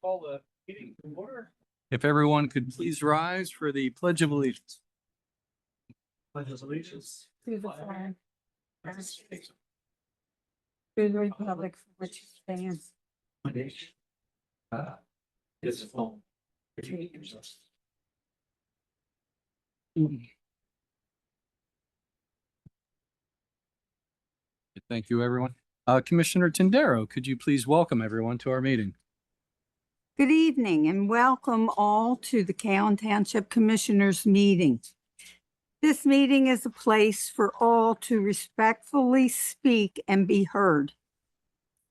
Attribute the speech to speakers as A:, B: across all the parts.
A: Call the meeting to order. If everyone could please rise for the Pledge of Allegiance. Pledge of Allegiance.
B: To the flag. To the republic for which it stands.
A: One nation. Is a home. Thank you, everyone. Commissioner Tindaro, could you please welcome everyone to our meeting?
B: Good evening and welcome all to the Cowan Township Commissioners meeting. This meeting is a place for all to respectfully speak and be heard.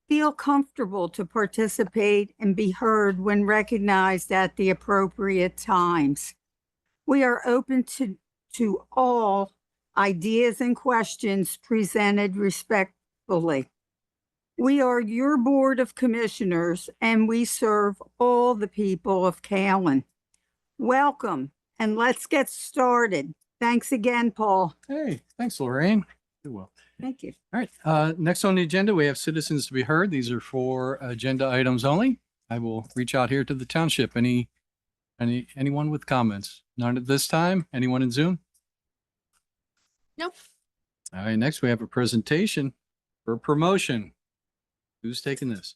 B: Feel comfortable to participate and be heard when recognized at the appropriate times. We are open to all ideas and questions presented respectfully. We are your Board of Commissioners and we serve all the people of Cowan. Welcome and let's get started. Thanks again, Paul.
A: Hey, thanks, Lorraine. You're welcome.
B: Thank you.
A: All right. Next on the agenda, we have citizens to be heard. These are for agenda items only. I will reach out here to the township. Anyone with comments? None at this time. Anyone in Zoom?
C: Nope.
A: All right. Next, we have a presentation for promotion. Who's taking this?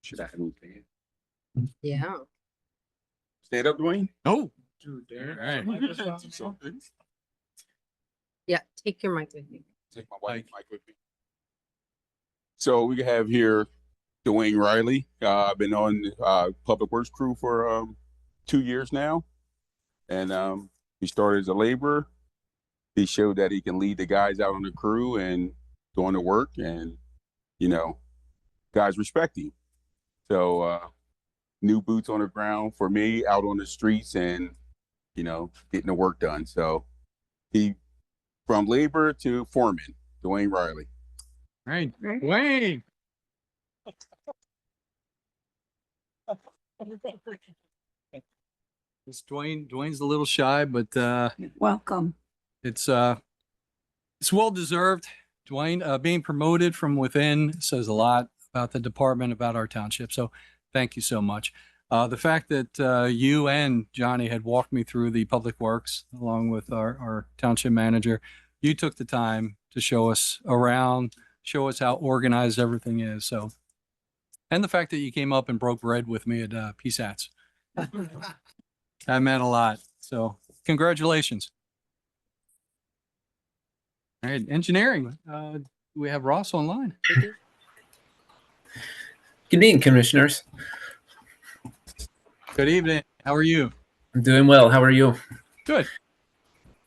D: Should I move in?
C: Yeah.
D: Stand up, Dwayne.
A: Oh,
D: Dude,
A: all right.
C: Yeah. Take your mic with you.
D: Take my mic with me. So we have here Dwayne Riley. I've been on Public Works crew for 2 years now. And he started as a laborer. He showed that he can lead the guys out on the crew and doing the work, and guys respect him. So new boots on the ground for me, out on the streets and getting the work done. So he from laborer to foreman, Dwayne Riley.
A: All right.
B: Right.
A: Wayne. Dwayne's a little shy, but
B: Welcome.
A: it's well deserved. Dwayne, being promoted from within says a lot about the department, about our township. So thank you so much. The fact that you and Johnny had walked me through the public works along with our township manager, you took the time to show us around, show us how organized everything is. So, and the fact that you came up and broke bread with me at PSATs. That meant a lot. So congratulations. All right, engineering. We have Ross online.
E: Good evening, commissioners.
A: Good evening. How are you?
E: I'm doing well. How are you?
A: Good.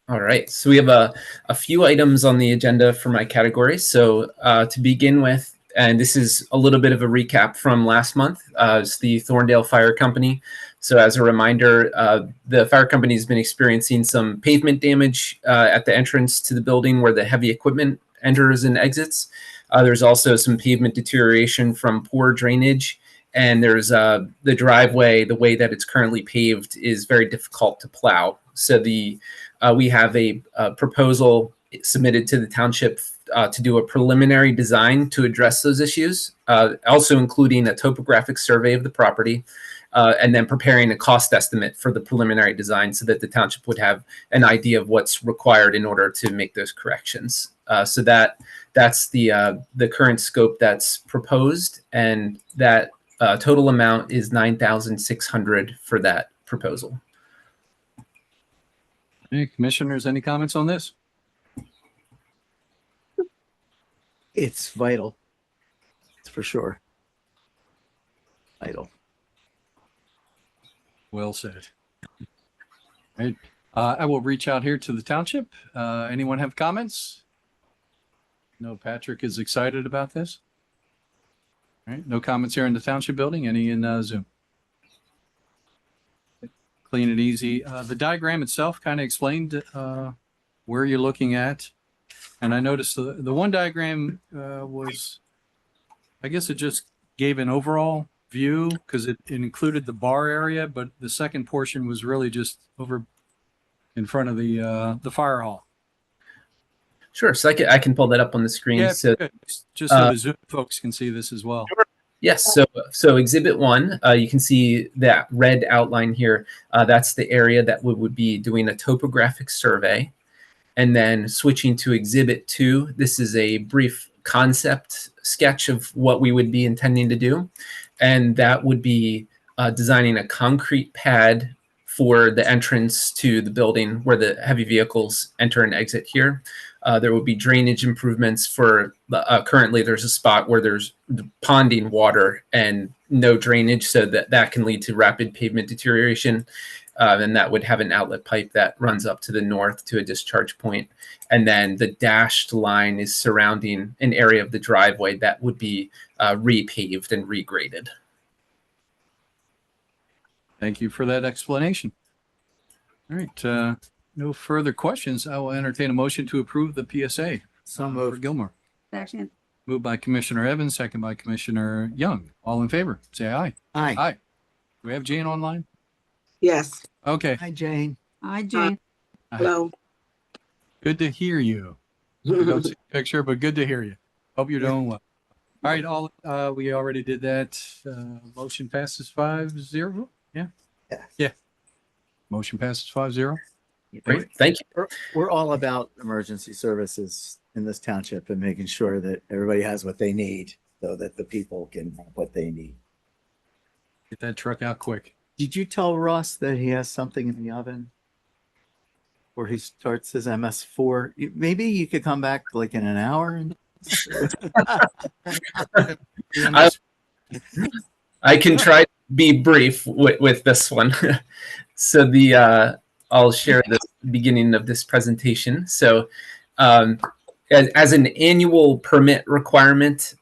E: All right. So we have a few items on the agenda for my category. So to begin with, and this is a little bit of a recap from last month, it's the Thorndale Fire Company. So as a reminder, the fire company has been experiencing some pavement damage at the entrance to the building where the heavy equipment enters and exits. There's also some pavement deterioration from poor drainage. And there's the driveway, the way that it's currently paved is very difficult to plow. So we have a proposal submitted to the township to do a preliminary design to address those issues, also including a topographic survey of the property, and then preparing a cost estimate for the preliminary design so that the township would have an idea of what's required in order to make those corrections. So that's the current scope that's proposed, and that total amount is $9,600 for that proposal.
A: Hey, commissioners, any comments on this?
F: It's vital. It's for sure. Vital.
A: Well said. All right. I will reach out here to the township. Anyone have comments? No, Patrick is excited about this. All right. No comments here in the township building. Any in Zoom? Clean and easy. The diagram itself kind of explained where you're looking at. And I noticed the one diagram was, I guess it just gave an overall view because it included the bar area, but the second portion was really just over in front of the fire hall.
E: Sure. So I can pull that up on the screen.
A: Yeah,
E: So
A: good. Just so the Zoom folks can see this as well.
E: yes. So Exhibit 1, you can see that red outline here. That's the area that we would be doing a topographic survey. And then switching to Exhibit 2, this is a brief concept sketch of what we would be intending to do. And that would be designing a concrete pad for the entrance to the building where the heavy vehicles enter and exit here. There will be drainage improvements for currently there's a spot where there's ponding water and no drainage, so that can lead to rapid pavement deterioration. And that would have an outlet pipe that runs up to the north to a discharge point. And then the dashed line is surrounding an area of the driveway that would be repaved and regraded.
A: Thank you for that explanation. All right, no further questions. I will entertain a motion to approve the PSA
F: So
A: for
F: moved.
A: Gilmore.
B: Second.
A: Moved by Commissioner Evans, second by Commissioner Young. All in favor, say aye.
F: Hi.
A: Aye. Do we have Jane online?
G: Yes,
A: Okay,
F: Hi, Jane.
B: Hi, Jane.
G: hello.
A: good to hear you. I don't see a picture, but good to hear you. Hope you're doing well. All right, we already did that. Motion passes 5-0. Yeah.
F: Yes.
A: Yeah. Motion passes 5-0.
E: Great. Thank you.
F: We're all about emergency services in this township and making sure that everybody has what they need so that the people can have what they need.
A: Get that truck out quick.
F: Did you tell Ross that he has something in the oven? Where he starts his MS4? Maybe you could come back like in an hour and
E: I can try to be brief with this one. So I'll share the beginning of this presentation. So as an annual permit requirement,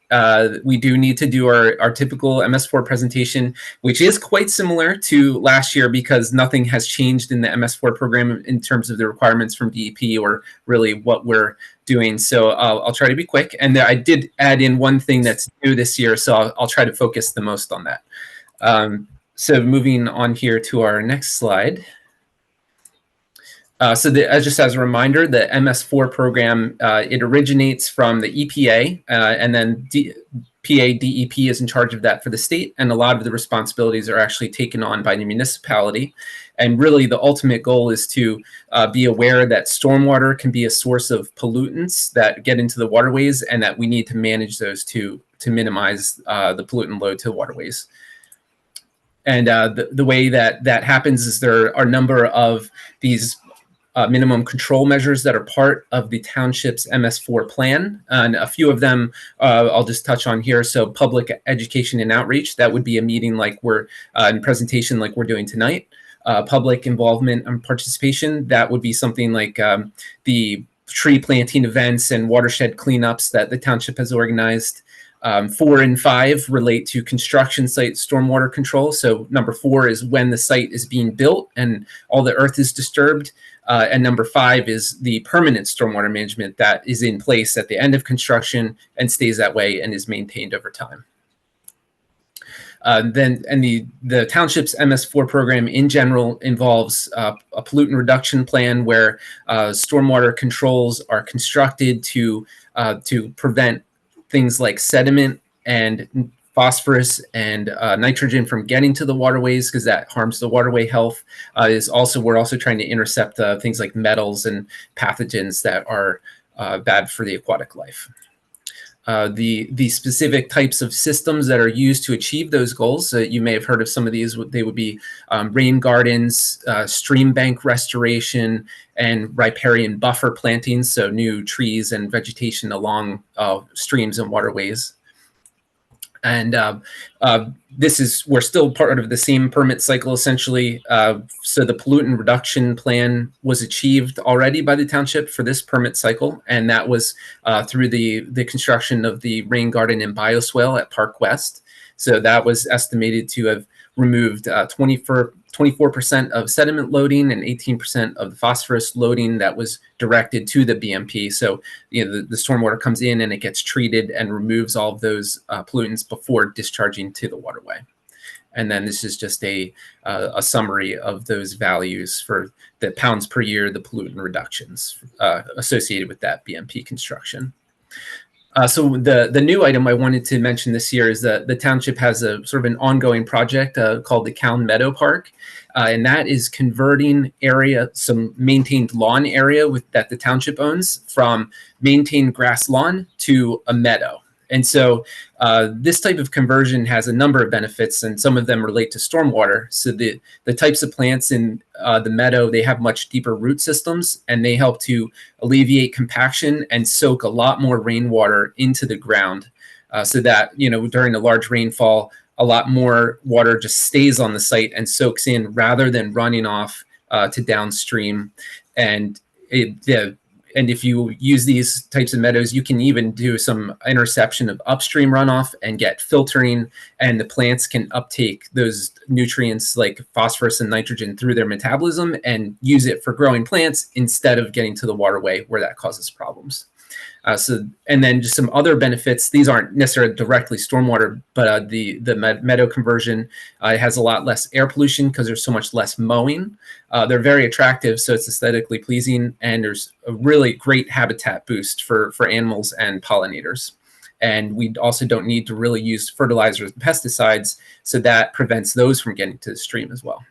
E: we do need to do our typical MS4 presentation, which is quite similar to last year because nothing has changed in the MS4 program in terms of the requirements from DEP or really what we're doing. So I'll try to be quick. And I did add in one thing that's new this year, so I'll try to focus the most on that. So moving on here to our next slide. Just as a reminder, the MS4 program, it originates from the EPA, and then DEP is in charge of that for the state, and a lot of the responsibilities are actually taken on by the municipality. And really, the ultimate goal is to be aware that stormwater can be a source of pollutants that get into the waterways, and that we need to manage those to minimize the pollutant load to the waterways. And the way that happens is there are a number of these minimum control measures that are part of the township's MS4 plan. And a few of them I'll just touch on here. So public education and outreach, that would be a meeting like in presentation like we're doing tonight. Public involvement and participation, that would be something like the tree planting events and watershed cleanups that the township has organized. 4 and 5 relate to construction site stormwater control. So number 4 is when the site is being built and all the earth is disturbed. And number 5 is the permanent stormwater management that is in place at the end of construction and stays that way and is maintained over time. The township's MS4 program in general involves a pollutant reduction plan where stormwater controls are constructed to prevent things like sediment and phosphorus and nitrogen from getting to the waterways because that harms the waterway health. We're also trying to intercept things like metals and pathogens that are bad for the aquatic life. The specific types of systems that are used to achieve those goals, you may have heard of some of these. They would be rain gardens, stream bank restoration, and riparian buffer plantings, so new trees and vegetation along streams and waterways. And we're still part of the same permit cycle, essentially. So the pollutant reduction plan was achieved already by the township for this permit cycle. And that was through the construction of the rain garden and bioswale at Park West. So that was estimated to have removed 24% of sediment loading and 18% of the phosphorus loading that was directed to the BMP. So, the stormwater comes in and it gets treated and removes all of those pollutants before discharging to the waterway. And then this is just a summary of those values for the pounds per year, the pollutant reductions associated with that BMP construction. So the new item I wanted to mention this year is that the township has a sort of an ongoing project called the Cowan Meadow Park. And that is converting some maintained lawn area that the township owns from maintained grass lawn to a meadow. And so this type of conversion has a number of benefits, and some of them relate to stormwater. So the types of plants in the meadow, they have much deeper root systems, and they help to alleviate compaction and soak a lot more rainwater into the ground, so that, during a large rainfall, a lot more water just stays on the site and soaks in rather than running off to downstream. And if you use these types of meadows, you can even do some interception of upstream runoff and get filtering, and the plants can uptake those nutrients like phosphorus and nitrogen through their metabolism and use it for growing plants instead of getting to the waterway where that causes problems. And then just some other benefits. These aren't necessarily directly stormwater, but the meadow conversion has a lot less air pollution because there's so much less mowing. They're very attractive, so it's aesthetically pleasing, and there's a really great habitat boost for animals and pollinators. And we also don't need to really use fertilizers and pesticides, so that prevents those from getting to the stream as well.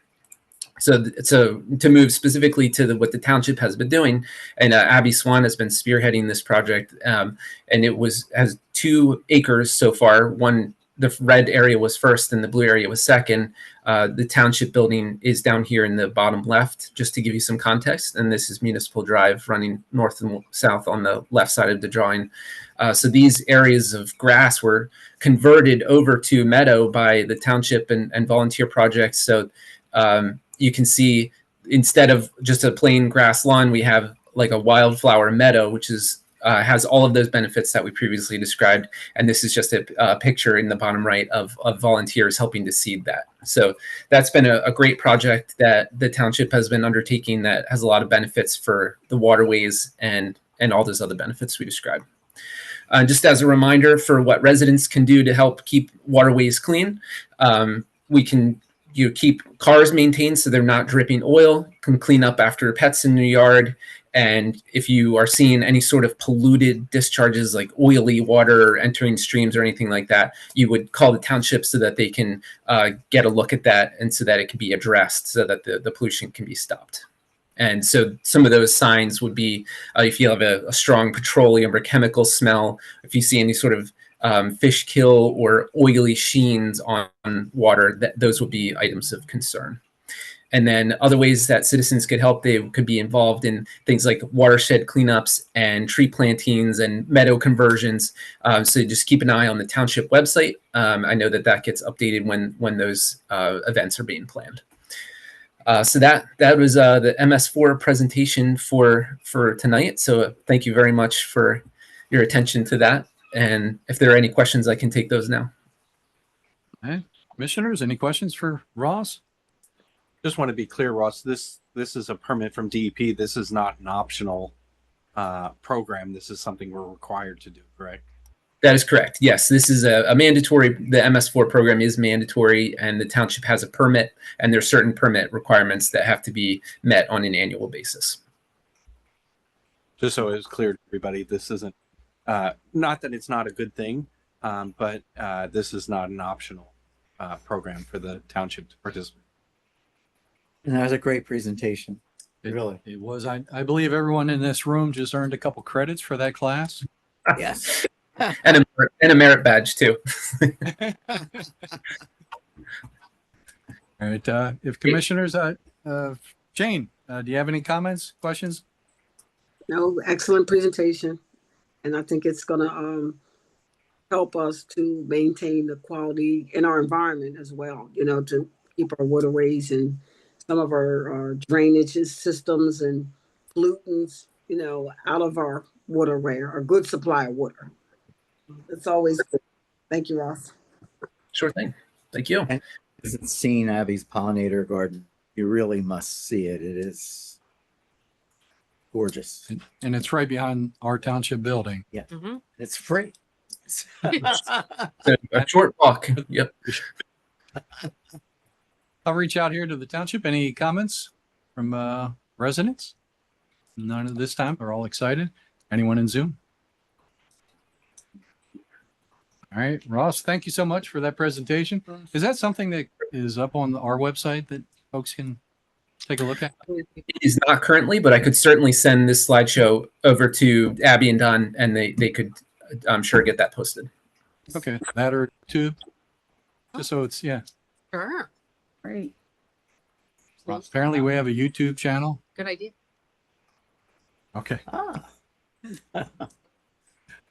E: So to move specifically to what the township has been doing, and Abby Swan has been spearheading this project, and it has 2 acres so far. One, the red area was first and the blue area was second. The township building is down here in the bottom left, just to give you some context. And this is Municipal Drive running north and south on the left side of the drawing. So these areas of grass were converted over to meadow by the township and volunteer projects. So you can see, instead of just a plain grass lawn, we have like a wildflower meadow, which has all of those benefits that we previously described. And this is just a picture in the bottom right of volunteers helping to seed that. So that's been a great project that the township has been undertaking that has a lot of benefits for the waterways and all those other benefits we described. Just as a reminder for what residents can do to help keep waterways clean, we can keep cars maintained so they're not dripping oil, can clean up after pets in your yard. And if you are seeing any sort of polluted discharges like oily water entering streams or anything like that, you would call the township so that they can get a look at that, and so that it can be addressed so that the pollution can be stopped. And so some of those signs would be if you have a strong petroleum or chemical smell, if you see any sort of fish kill or oily sheens on water, those would be items of concern. And then other ways that citizens could help, they could be involved in things like watershed cleanups and tree plantings and meadow conversions. So just keep an eye on the township website. I know that gets updated when those events are being planned. So that was the MS4 presentation for tonight. So thank you very much for your attention to that. And if there are any questions, I can take those now.
A: Okay. Commissioners, any questions for Ross?
H: Just want to be clear, Ross, this is a permit from DEP. This is not an optional program. This is something we're required to do, correct?
E: That is correct. Yes, this is a mandatory, the MS4 program is mandatory, and the township has a permit, and there's certain permit requirements that have to be met on an annual basis.
H: Just so it's clear to everybody, this isn't, not that it's not a good thing, but this is not an optional program for the township to participate.
F: And that was a great presentation. Really?
A: It was. I believe everyone in this room just earned a couple credits for that class.
F: Yes.
E: And a merit badge too.
A: All right. If commissioners, Jane, do you have any comments, questions?
G: No, excellent presentation. And I think it's gonna help us to maintain the quality in our environment as well, to keep our waterways and some of our drainage systems and pollutants, out of our waterway, our good supply of water. It's always good. Thank you, Ross.
E: Sure thing. Thank you.
F: And hasn't seen Abby's pollinator garden, you really must see it. It is gorgeous.
A: And it's right behind our township building.
F: Yeah.
C: Mhm.
F: It's free.
E: A short walk. Yep.
A: I'll reach out here to the township. Any comments from residents? None at this time. We're all excited. Anyone in Zoom? All right, Ross, thank you so much for that presentation. Is that something that is up on our website that folks can take a look at?
E: It is not currently, but I could certainly send this slideshow over to Abby and Don, and they could, I'm sure, get that posted.
A: Okay, that or two. Just so it's, yeah.
C: Sure.
B: Great.
A: Well, apparently we have a YouTube channel.
C: Good idea.
A: Okay,
F: Ah,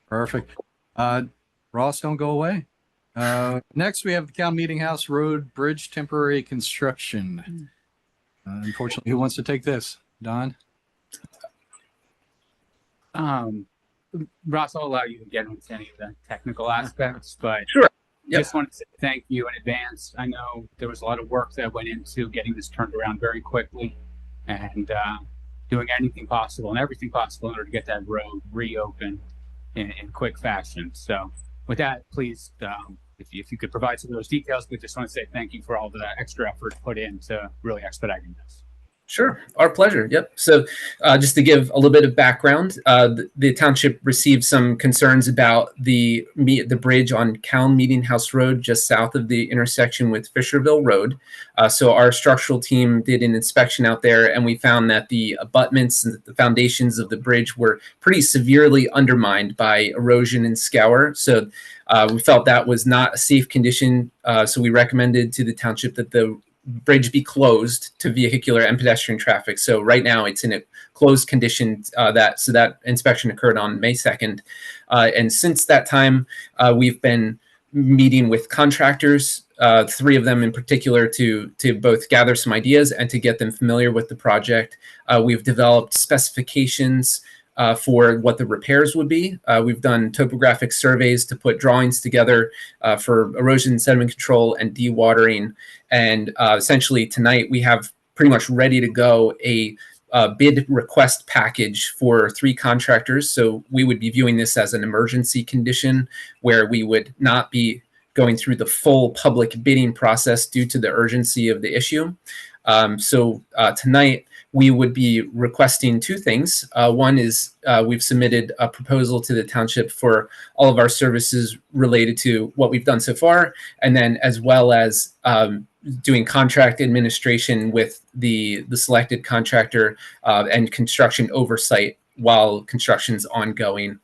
A: perfect. Ross, don't go away. Next, we have the Cal Meeting House Road Bridge temporary construction. Unfortunately, who wants to take this? Don?
I: Ross, I'll allow you to get into any of the technical aspects, but
E: Sure. Yep.
I: just want to say thank you in advance. I know there was a lot of work that went into getting this turned around very quickly and doing anything possible and everything possible in order to get that road reopened in quick fashion. So with that, please, if you could provide some of those details, we just want to say thank you for all the extra effort put into really expediting this.
E: Sure, our pleasure. Yep. So just to give a little bit of background, the township received some concerns about the bridge on Cal Meeting House Road just south of the intersection with Fisherville Road. So our structural team did an inspection out there, and we found that the abutments and the foundations of the bridge were pretty severely undermined by erosion and scour. So we felt that was not a safe condition. So we recommended to the township that the bridge be closed to vehicular and pedestrian traffic. So right now it's in a closed condition. That inspection occurred on May 2nd. And since that time, we've been meeting with contractors, 3 of them in particular, to both gather some ideas and to get them familiar with the project. We've developed specifications for what the repairs would be. We've done topographic surveys to put drawings together for erosion sediment control and dewatering. And essentially tonight we have pretty much ready to go a bid request package for 3 contractors. So we would be viewing this as an emergency condition where we would not be going through the full public bidding process due to the urgency of the issue. So tonight we would be requesting 2 things. One is we've submitted a proposal to the township for all of our services related to what we've done so far, and then as well as doing contract administration with the selected contractor and construction oversight while construction's ongoing.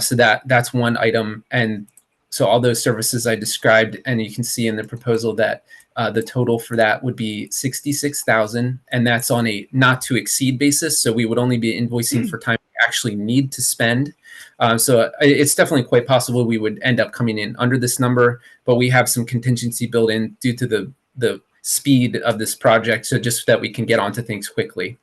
E: So that's one item. And so all those services I described, and you can see in the proposal that the total for that would be $66,000, and that's on a not to exceed basis. So we would only be invoicing for time we actually need to spend. So it's definitely quite possible we would end up coming in under this number, but we have some contingency built in due to the speed of this project, so just that we can get onto things quickly.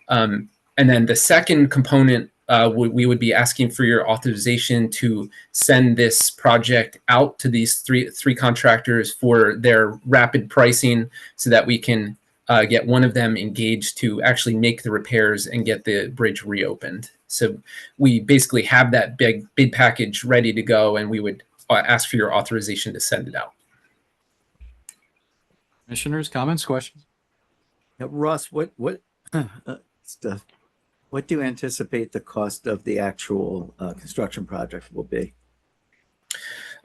E: And then the second component, we would be asking for your authorization to send this project out to these three contractors for their rapid pricing so that we can get one of them engaged to actually make the repairs and get the bridge reopened. So we basically have that big bid package ready to go, and we would ask for your authorization to send it out.
A: Commissioners, comments, questions?
F: Now, Ross, what do you anticipate the cost of the actual construction project will be?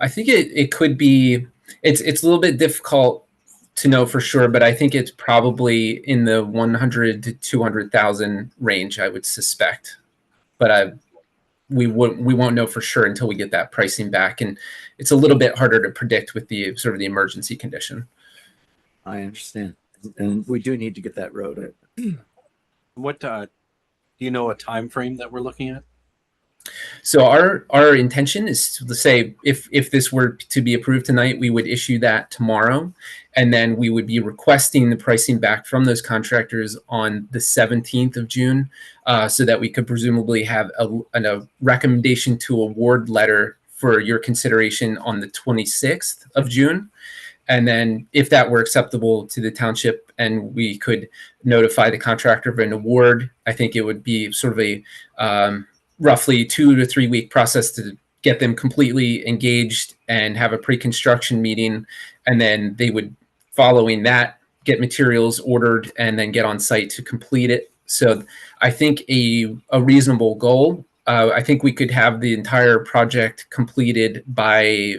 E: I think it could be, it's a little bit difficult to know for sure, but I think it's probably in the 100 to 200,000 range, I would suspect. But we won't know for sure until we get that pricing back, and it's a little bit harder to predict with the sort of the emergency condition.
F: I understand, and we do need to get that road.
H: What do you know a time frame that we're looking at?
E: So our intention is to say if this were to be approved tonight, we would issue that tomorrow, and then we would be requesting the pricing back from those contractors on the 17th of June, so that we could presumably have a recommendation to award letter for your consideration on the 26th of June. And then if that were acceptable to the township and we could notify the contractor of an award, I think it would be sort of a roughly 2 to 3 week process to get them completely engaged and have a pre-construction meeting. And then they would following that, get materials ordered and then get on site to complete it. So I think a reasonable goal, I think we could have the entire project completed by,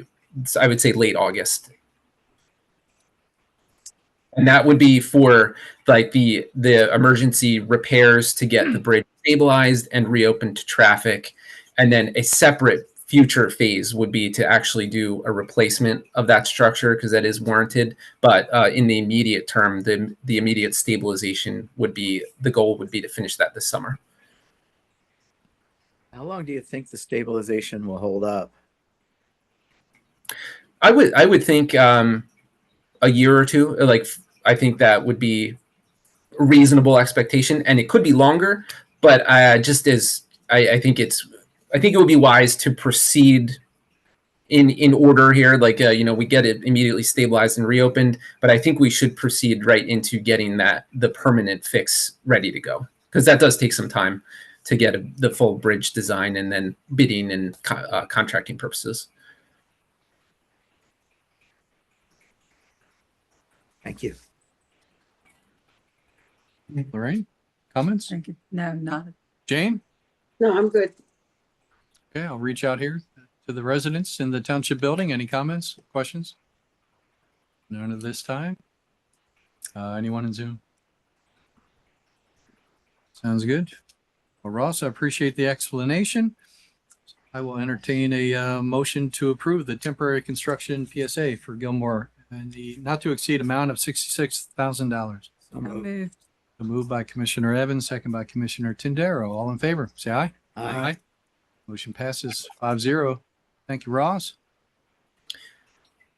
E: I would say, late August. And that would be for like the emergency repairs to get the bridge stabilized and reopened to traffic. And then a separate future phase would be to actually do a replacement of that structure because that is warranted. But in the immediate term, the immediate stabilization would be, the goal would be to finish that this summer.
F: How long do you think the stabilization will hold up?
E: I would think a year or two. Like, I think that would be a reasonable expectation, and it could be longer. But I think it would be wise to proceed in order here. Like, we get it immediately stabilized and reopened, but I think we should proceed right into getting the permanent fix ready to go, because that does take some time to get the full bridge design and then bidding and contracting purposes.
F: Thank you.
A: Lorraine, comments?
B: Thank you. No, not.
A: Jane?
G: No, I'm good.
A: Okay, I'll reach out here to the residents in the township building. Any comments, questions? None at this time. Anyone in Zoom? Sounds good. Well, Ross, I appreciate the explanation. I will entertain a motion to approve the temporary construction PSA for Gilmore and the not to exceed amount of $66,000.
B: Moved.
A: Moved by Commissioner Evans, second by Commissioner Tindaro. All in favor, say aye.
F: Aye.
A: Motion passes 5-0. Thank you, Ross.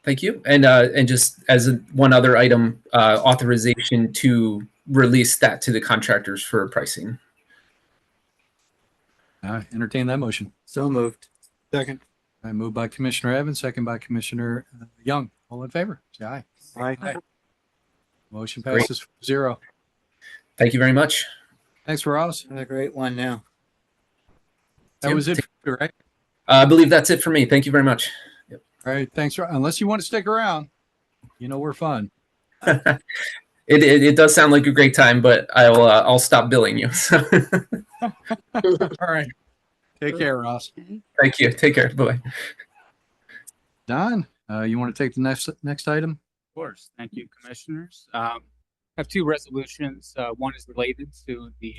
E: Thank you. And just as one other item, authorization to release that to the contractors for pricing.
A: Entertain that motion.
F: So moved.
A: Second. Moved by Commissioner Evans, second by Commissioner Young. All in favor, say aye.
F: Aye.
A: Motion passes 0.
E: Thank you very much.
A: Thanks, Ross.
F: A great one now.
A: That was it, right?
E: I believe that's it for me. Thank you very much.
A: All right, thanks. Unless you want to stick around, we're fun.
E: It does sound like a great time, but I'll stop billing you. So.
A: All right. Take care, Ross.
E: Thank you. Take care. Bye.
A: Don, you want to take the next item?
I: Of course. Thank you, commissioners. I have two resolutions. One is related to the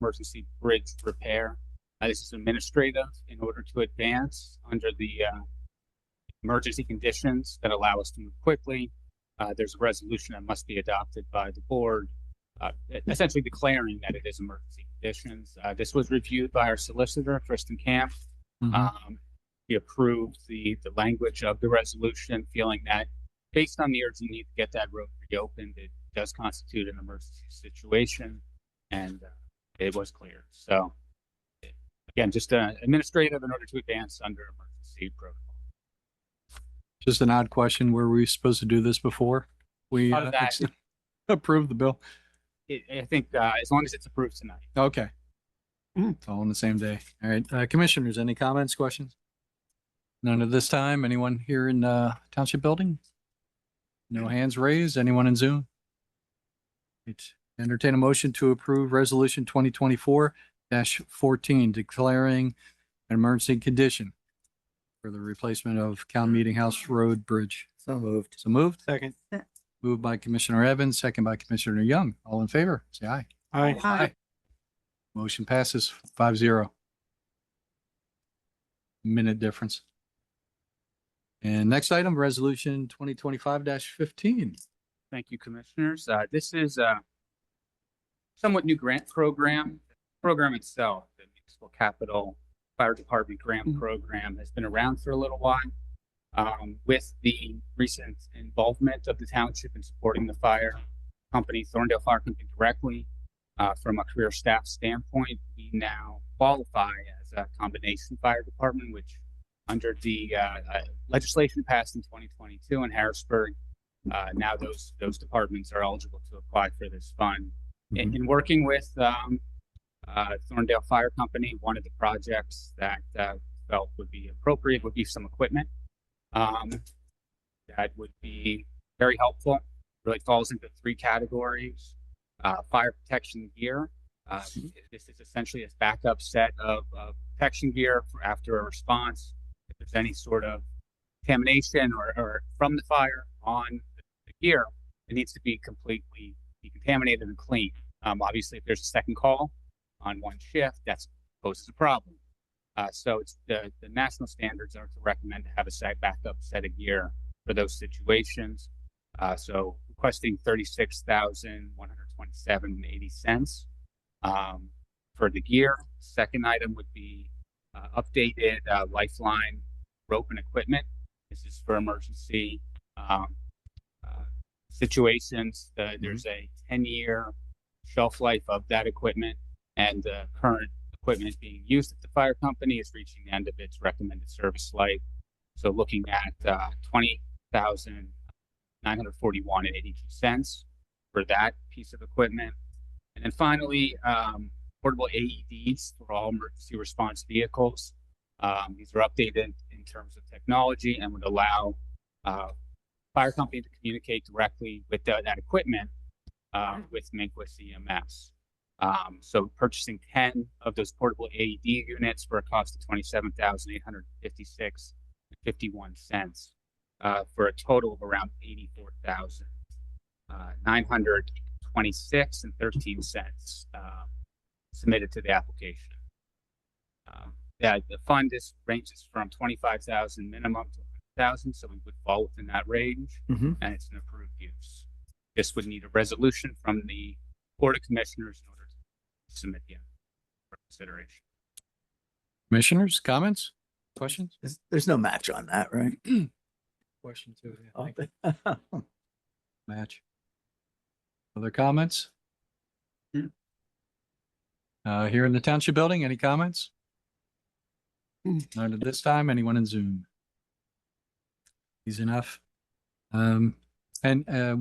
I: emergency bridge repair. This is administrative in order to advance under the emergency conditions that allow us to move quickly. There's a resolution that must be adopted by the board, essentially declaring that it is emergency conditions. This was reviewed by our solicitor, Kristen Camp. He approved the language of the resolution, feeling that based on the urgent need to get that road reopened, it does constitute an emergency situation, and it was cleared. So again, just administrative in order to advance under emergency protocol.
A: Just an odd question. Were we supposed to do this before we
I: Out of that,
A: approved the bill?
I: I think as long as it's approved tonight.
A: Okay. It's all on the same day. All right. Commissioners, any comments, questions? None at this time. Anyone here in Township Building? No hands raised. Anyone in Zoom? Entertain a motion to approve Resolution 2024-14, declaring an emergency condition for the replacement of County Meeting House Road Bridge.
F: So moved.
A: So moved.
H: Second.
A: Moved by Commissioner Evans, second by Commissioner Young. All in favor, say aye.
H: Aye.
A: Motion passes 5-0. Minute difference. And next item, Resolution 2025-15.
I: Thank you, commissioners. This is a somewhat new grant program. The program itself, the Municipal Capital Fire Department Grant Program, has been around for a little while. With the recent involvement of the township in supporting the fire company, Thorndale Fire Company, directly, from a career staff standpoint, we now qualify as a combination fire department, which under the legislation passed in 2022 in Harrisburg, now those departments are eligible to apply for this fund. In working with Thorndale Fire Company, one of the projects that felt would be appropriate would be some equipment that would be very helpful really falls into three categories. Fire protection gear. This is essentially a backup set of protection gear for after a response. If there's any sort of contamination or from the fire on the gear, it needs to be completely decontaminated and clean. Obviously, if there's a second call on one shift, that's poses a problem. So it's the national standards are to recommend to have a backup set of gear for those situations. So requesting $36,127.80 for the gear. Second item would be updated Lifeline rope and equipment. This is for emergency situations. There's a 10-year shelf life of that equipment, and the current equipment being used at the fire company is reaching the end of its recommended service life. So looking at $20,941.82 for that piece of equipment. And then finally, portable AEDs for all emergency response vehicles. These are updated in terms of technology and would allow fire company to communicate directly with that equipment with Minquist EMS. So purchasing 10 of those portable AED units for a cost of $27,856.51 for a total of around $84,926.13 submitted to the application. The fund ranges from 25,000 minimum to 100,000, so we would fall within that range, and it's an approved use. This would need a resolution from the Board of Commissioners in order to submit the for consideration.
A: Commissioners, comments, questions?
F: There's no match on that, right?
A: Question two.
F: Oh,
A: Match. Other comments? Here in the township building, any comments? None at this time. Anyone in Zoom? Easy enough. And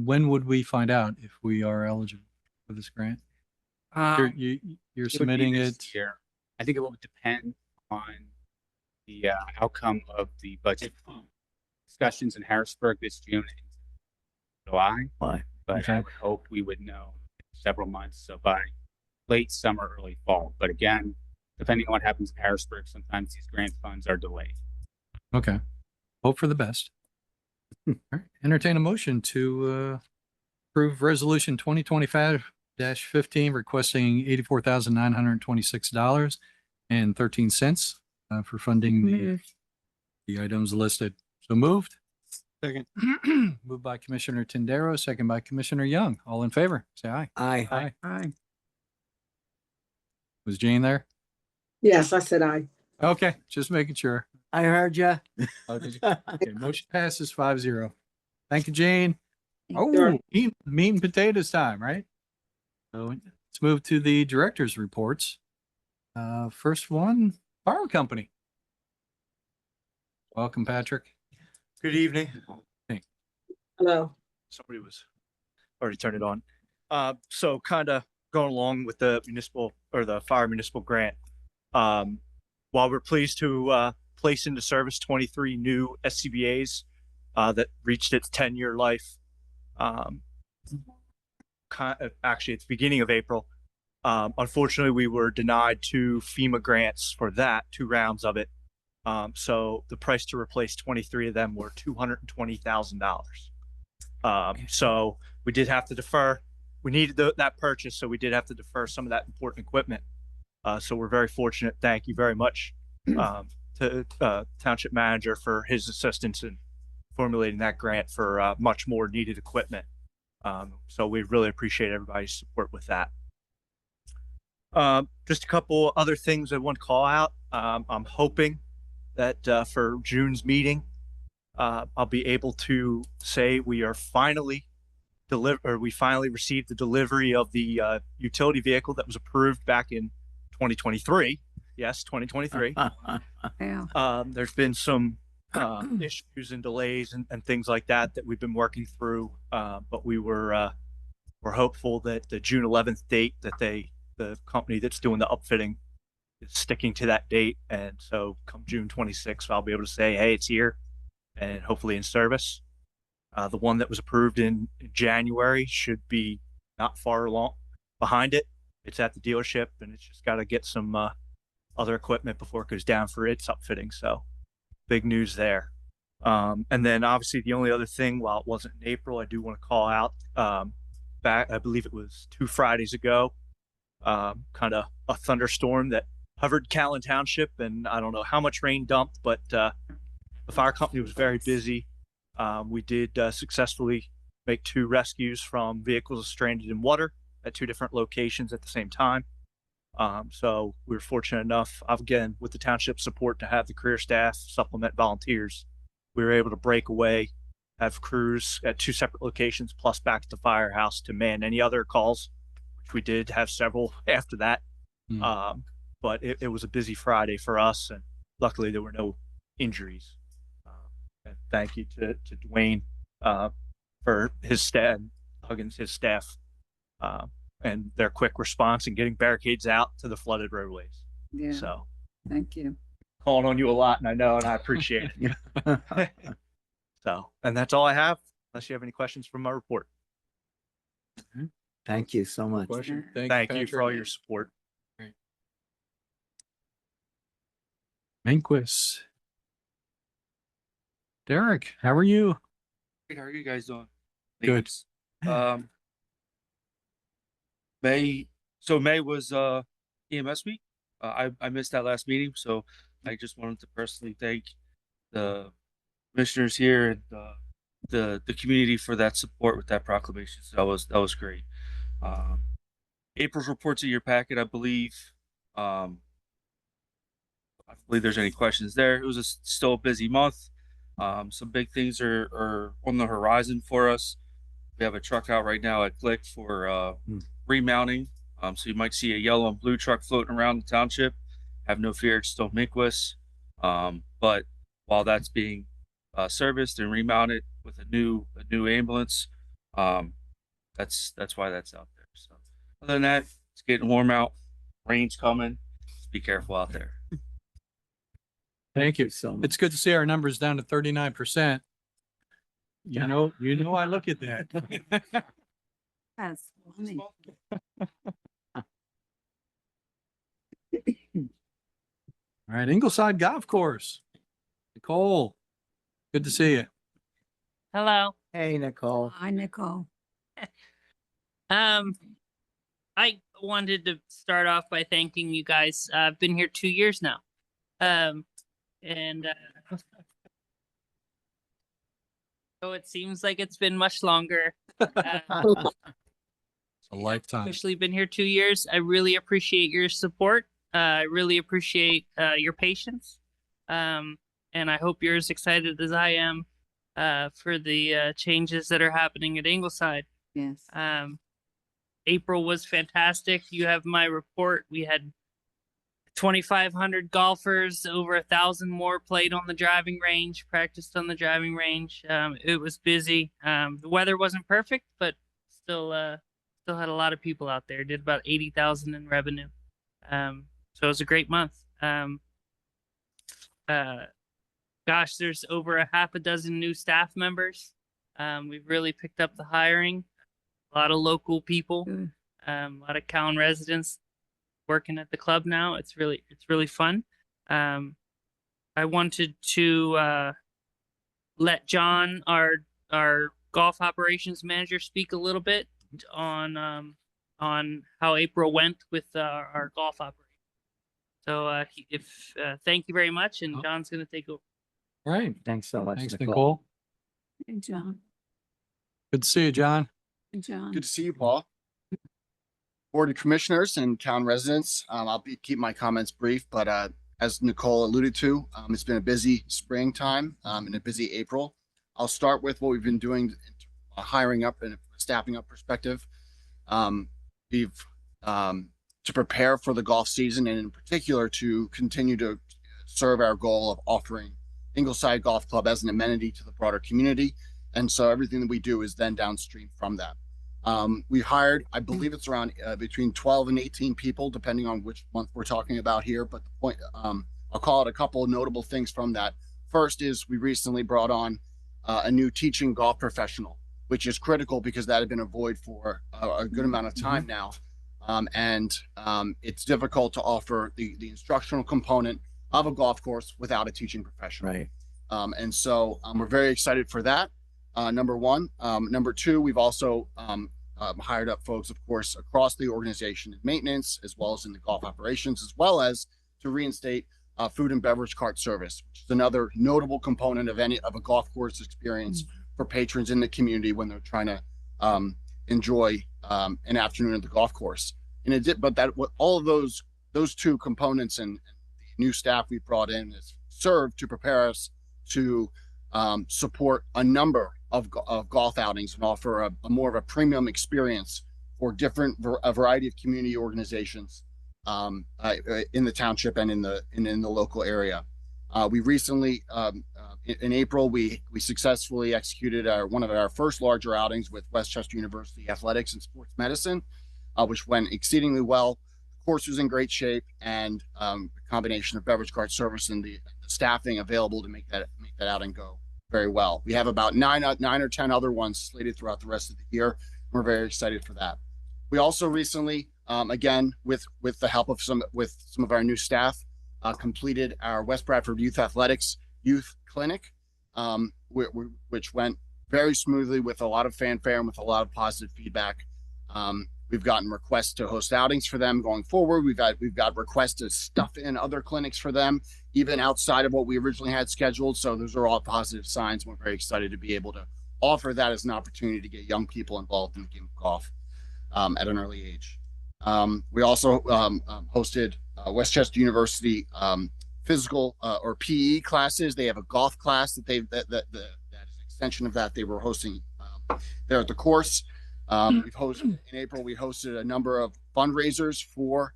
A: when would we find out if we are eligible for this grant? You're
I: It would be
A: submitting
I: this
A: it.
I: year. I think it will depend on the outcome of the budget discussions in Harrisburg this June and July.
F: Why?
I: But
A: Okay.
I: I would hope we would know in several months, so by late summer, early fall. But again, depending on what happens in Harrisburg, sometimes these grant funds are delayed.
A: Okay. Hope for the best. All right. Entertain a motion to approve resolution 2025-15 requesting $84,926.13 for funding the items listed. So moved.
H: Second.
A: Moved by Commissioner Tindaro, second by Commissioner Young. All in favor, say aye.
F: Aye.
A: Aye. Was Jane there?
G: Yes, I said aye.
A: Okay, just making sure.
F: I heard ya.
A: Oh, did you? Okay, motion passes 5-0. Thank you, Jane.
G: Sure.
A: Oh, meat and potatoes time, right? So let's move to the director's reports. First one, fire company. Welcome, Patrick.
J: Good evening.
G: Hello.
J: Somebody was already turned it on. So kind of going along with the municipal or the fire municipal grant. While we're pleased to place into service 23 new SCBA's that reached its 10-year life, actually it's beginning of April. Unfortunately, we were denied 2 FEMA grants for that, 2 rounds of it. So the price to replace 23 of them were $220,000. So we did have to defer. We needed that purchase, so we did have to defer some of that important equipment. So we're very fortunate. Thank you very much to Township Manager for his assistance in formulating that grant for much more needed equipment. So we really appreciate everybody's support with that. Just a couple other things I want to call out. I'm hoping that for June's meeting, I'll be able to say we finally received the delivery of the utility vehicle that was approved back in 2023. Yes, 2023.
B: Yeah.
J: There's been some issues and delays and things like that we've been working through, but we're hopeful that the June 11th date that the company that's doing the upfitting is sticking to that date, and so come June 26th, I'll be able to say, hey, it's here, and hopefully in service. The one that was approved in January should be not far along behind it. It's at the dealership and it's just got to get some other equipment before it goes down for its upfitting. So big news there. And then obviously the only other thing, while it wasn't in April, I do want to call out back, I believe it was 2 Fridays ago, kind of a thunderstorm that hovered Callan Township, and I don't know how much rain dumped, but the fire company was very busy. We did successfully make 2 rescues from vehicles stranded in water at 2 different locations at the same time. So we were fortunate enough, again, with the township support, to have the career staff supplement volunteers. We were able to break away, have crews at 2 separate locations, plus back to the firehouse to man any other calls, which we did have several after that. But it was a busy Friday for us, and luckily there were no injuries. And thank you to Dwayne for his staff, Huggins, his staff, and their quick response and getting barricades out to the flooded roadways.
B: Yeah,
J: So
B: thank you.
J: calling on you a lot, and I know, and I appreciate it. So, and that's all I have, unless you have any questions from my report.
F: Thank you so much.
A: Question?
J: Thank you for all your support.
A: Manquist. Derek, how are you?
K: Hey, how are you guys doing?
A: Good.
K: May was EMS week. I missed that last meeting, so I just wanted to personally thank the commissioners here and the community for that support with that proclamation. So that was great. April's reports in your packet, I believe. I believe there's any questions there. It was still a busy month. Some big things are on the horizon for us. We have a truck out right now at Glick for remounting. So you might see a yellow and blue truck floating around the township. Have no fear, it's still Minquist. But while that's being serviced and remounted with a new ambulance, that's why that's out there. So other than that, it's getting warm out. Rain's coming. Just be careful out there.
A: Thank you.
F: So much.
A: It's good to see our numbers down to 39%. You know, I look at that.
B: That's funny.
A: All right, Ingleside Golf Course. Nicole, good to see you.
L: Hello.
F: Hey, Nicole.
B: Hi, Nicole.
L: I wanted to start off by thanking you guys. I've been here 2 years now. So it seems like it's been much longer.
A: It's a lifetime.
L: Officially been here 2 years. I really appreciate your support. I really appreciate your patience. And I hope you're as excited as I am for the changes that are happening at Ingleside.
B: Yes.
L: April was fantastic. You have my report. We had 2,500 golfers, over 1,000 more played on the driving range, practiced on the driving range. It was busy. The weather wasn't perfect, but still had a lot of people out there. Did about 80,000 in revenue. So it was a great month. Gosh, there's over a half a dozen new staff members. We've really picked up the hiring. A lot of local people, a lot of Callan residents working at the club now. It's really fun. I wanted to let John, our golf operations manager, speak a little bit on how April went with our golf operation. So thank you very much, and John's going to take over.
A: All right.
F: Thanks so much,
A: Thanks,
F: Nicole.
A: Nicole.
B: Hey, John.
A: Good to see you, John.
B: Hey, John.
M: Good to see you, Paul. Board of Commissioners and town residents. I'll keep my comments brief, but as Nicole alluded to, it's been a busy springtime and a busy April. I'll start with what we've been doing, hiring up and staffing up perspective. We've to prepare for the golf season, and in particular to continue to serve our goal of offering Ingleside Golf Club as an amenity to the broader community. And so everything that we do is then downstream from that. We hired, I believe it's around between 12 and 18 people, depending on which month we're talking about here. But the point, I'll call it a couple of notable things from that. First is we recently brought on a new teaching golf professional, which is critical because that had been a void for a good amount of time now. It's difficult to offer the instructional component of a golf course without a teaching professional.
F: Right.
M: We're very excited for that. Number one. Number two, we've also hired up folks, of course, across the organization in maintenance, as well as in the golf operations, as well as to reinstate food and beverage cart service, which is another notable component of a golf course experience for patrons in the community when they're trying to enjoy an afternoon at the golf course. All of those two components and the new staff we brought in has served to prepare us to support a number of golf outings and offer a more of a premium experience for a variety of community organizations in the township and in the local area. We recently, in April, we successfully executed one of our first larger outings with Westchester University Athletics and Sports Medicine, which went exceedingly well. The course was in great shape, and the combination of beverage cart service and the staffing available to make that outing go very well. We have about nine or 10 other ones slated throughout the rest of the year. We're very excited for that. We also recently, again, with the help of some of our new staff, completed our West Bradford Youth Athletics Youth Clinic, which went very smoothly with a lot of fanfare and with a lot of positive feedback. We've gotten requests to host outings for them going forward. We've got requests to stuff in other clinics for them, even outside of what we originally had scheduled. So those are all positive signs. We're very excited to be able to offer that as an opportunity to get young people involved in the game of golf at an early age. We also hosted Westchester University physical or PE classes. They have a golf class that is an extension of that they were hosting there at the course. We've hosted in April. We hosted a number of fundraisers for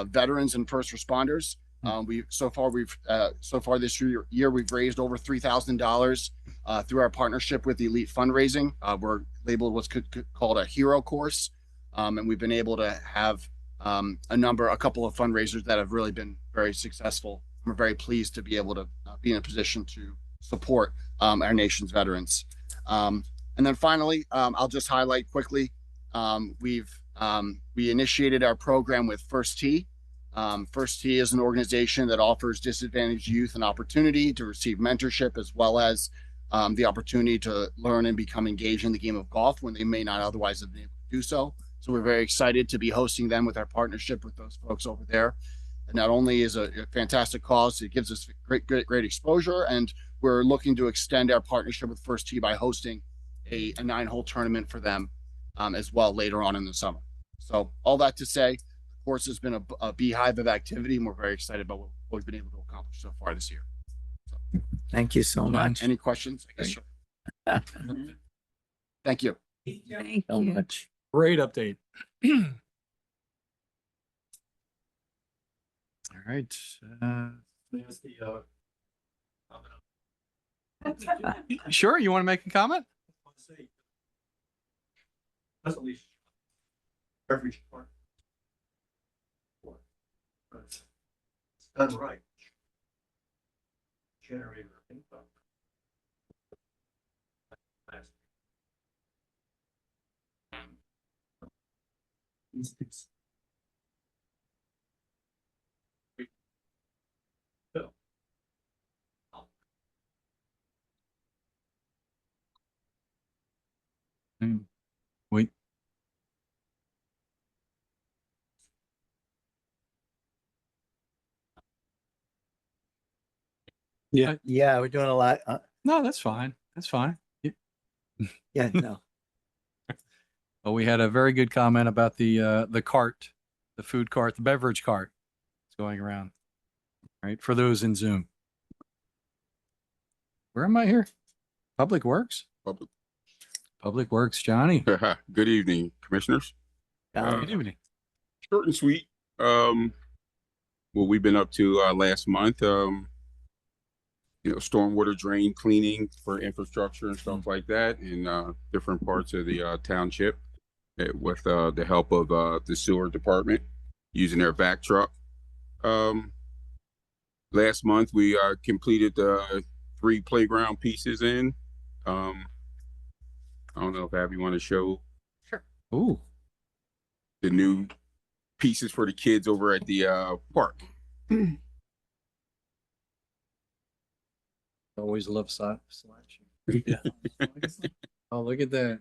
M: veterans and first responders. So far this year we've raised over $3,000 through our partnership with Elite Fundraising. We're labeled what's called a hero course, and we've been able to have a couple of fundraisers that have really been very successful. We're very pleased to be able to be in a position to support our nation's veterans. And then finally, I'll just highlight quickly, we initiated our program with First Tee. First Tee is an organization that offers disadvantaged youth an opportunity to receive mentorship, as well as the opportunity to learn and become engaged in the game of golf when they may not otherwise have been able to do so. So we're very excited to be hosting them with our partnership with those folks over there. And not only is a fantastic cause, it gives us great exposure, and we're looking to extend our partnership with First Tee by hosting a 9-hole tournament for them as well later on in the summer. So all that to say, the course has been a beehive of activity, and we're very excited about what we've been able to accomplish so far this year. So,
F: Thank you so much.
M: any questions? I guess so. Thank you.
B: Thank
F: So
B: you.
F: much.
A: Great update.
F: All right.
A: Sure, you want to make a comment?
N: Done right. Generator income.
A: Wait.
F: Yeah, we're doing a lot.
A: No, that's fine. That's fine.
F: Yeah, no.
A: Well, we had a very good comment about the cart, the food cart, the beverage cart. It's going around. Right, for those in Zoom. Where am I here? Public Works? Public Works, Johnny.
D: Good evening, commissioners.
A: Good evening.
D: Short and sweet. What we've been up to last month, stormwater drain cleaning for infrastructure and stuff like that in different parts of the township with the help of the sewer department using their vac truck. Last month, we completed 3 playground pieces in I don't know if Abby want to show
A: Ooh,
D: the new pieces for the kids over at the park.
A: always love slideshow. Yeah. Oh, look at that.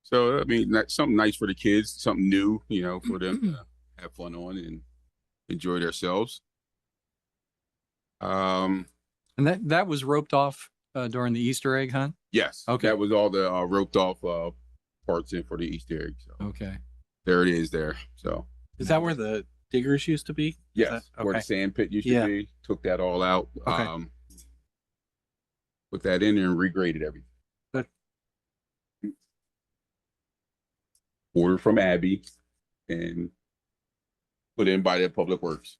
D: So I mean, that's something nice for the kids, something new, you know, for them to have fun on and enjoy themselves.
A: And that was roped off during the Easter egg hunt.
D: Yes.
A: Okay.
D: That was all the roped off parts in for the Easter egg. So
A: Okay.
D: there it is there. So
H: Is that where the diggers used to be? Is
D: yes,
H: that-
D: where the
H: okay.
D: sand pit used
H: Yeah.
D: to be, took that all out.
H: Okay.
D: Put that in there and regraded everything.
H: Good.
D: Ordered from Abby and put in by the Public Works.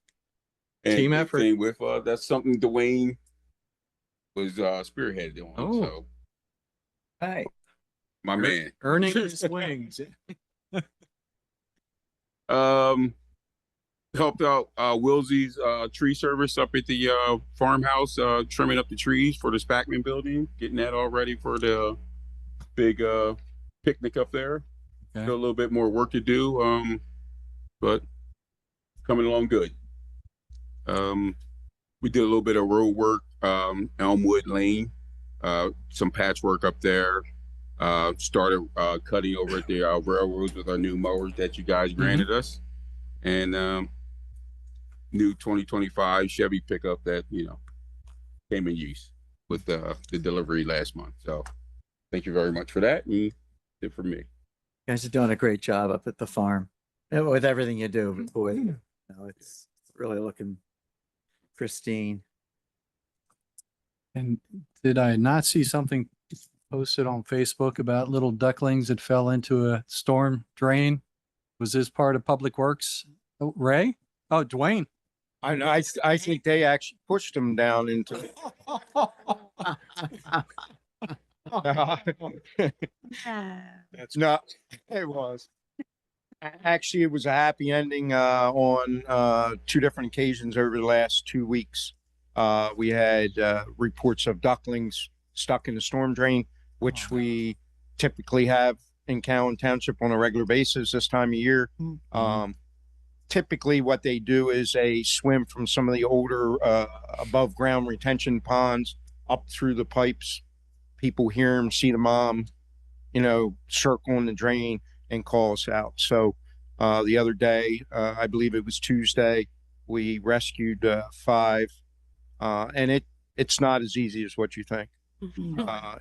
D: And
A: Team
D: the
A: effort.
D: thing with that's something Dwayne was spearheaded on.
A: Oh.
D: So
F: Hi.
D: my man.
A: Earning his wings.
D: Helped out Wilsey's tree service up at the farmhouse, trimming up the trees for the Spackman building, getting that all ready for the big picnic up there.
A: Okay.
D: Still a little bit more work to do, but coming along good. We did a little bit of road work, Elmwood Lane, some patchwork up there. Started cutting over at the railroads with our new mowers that you guys granted us, and new 2025 Chevy pickup that came in use with the delivery last month. So thank you very much for that, and it for me.
F: You guys are doing a great job up at the farm with everything you do. But boy, it's really looking pristine.
A: And did I not see something posted on Facebook about little ducklings that fell into a storm drain? Was this part of Public Works? Oh, Ray? Oh, Dwayne.
O: I think they actually pushed them down into. That's not, it was. Actually, it was a happy ending on two different occasions over the last 2 weeks. We had reports of ducklings stuck in the storm drain, which we typically have in Cowan Township on a regular basis this time of year. Typically what they do is they swim from some of the older above ground retention ponds up through the pipes. People hear them, see the mom, circle in the drain and call us out. So the other day, I believe it was Tuesday, we rescued 5, and it's not as easy as what you think.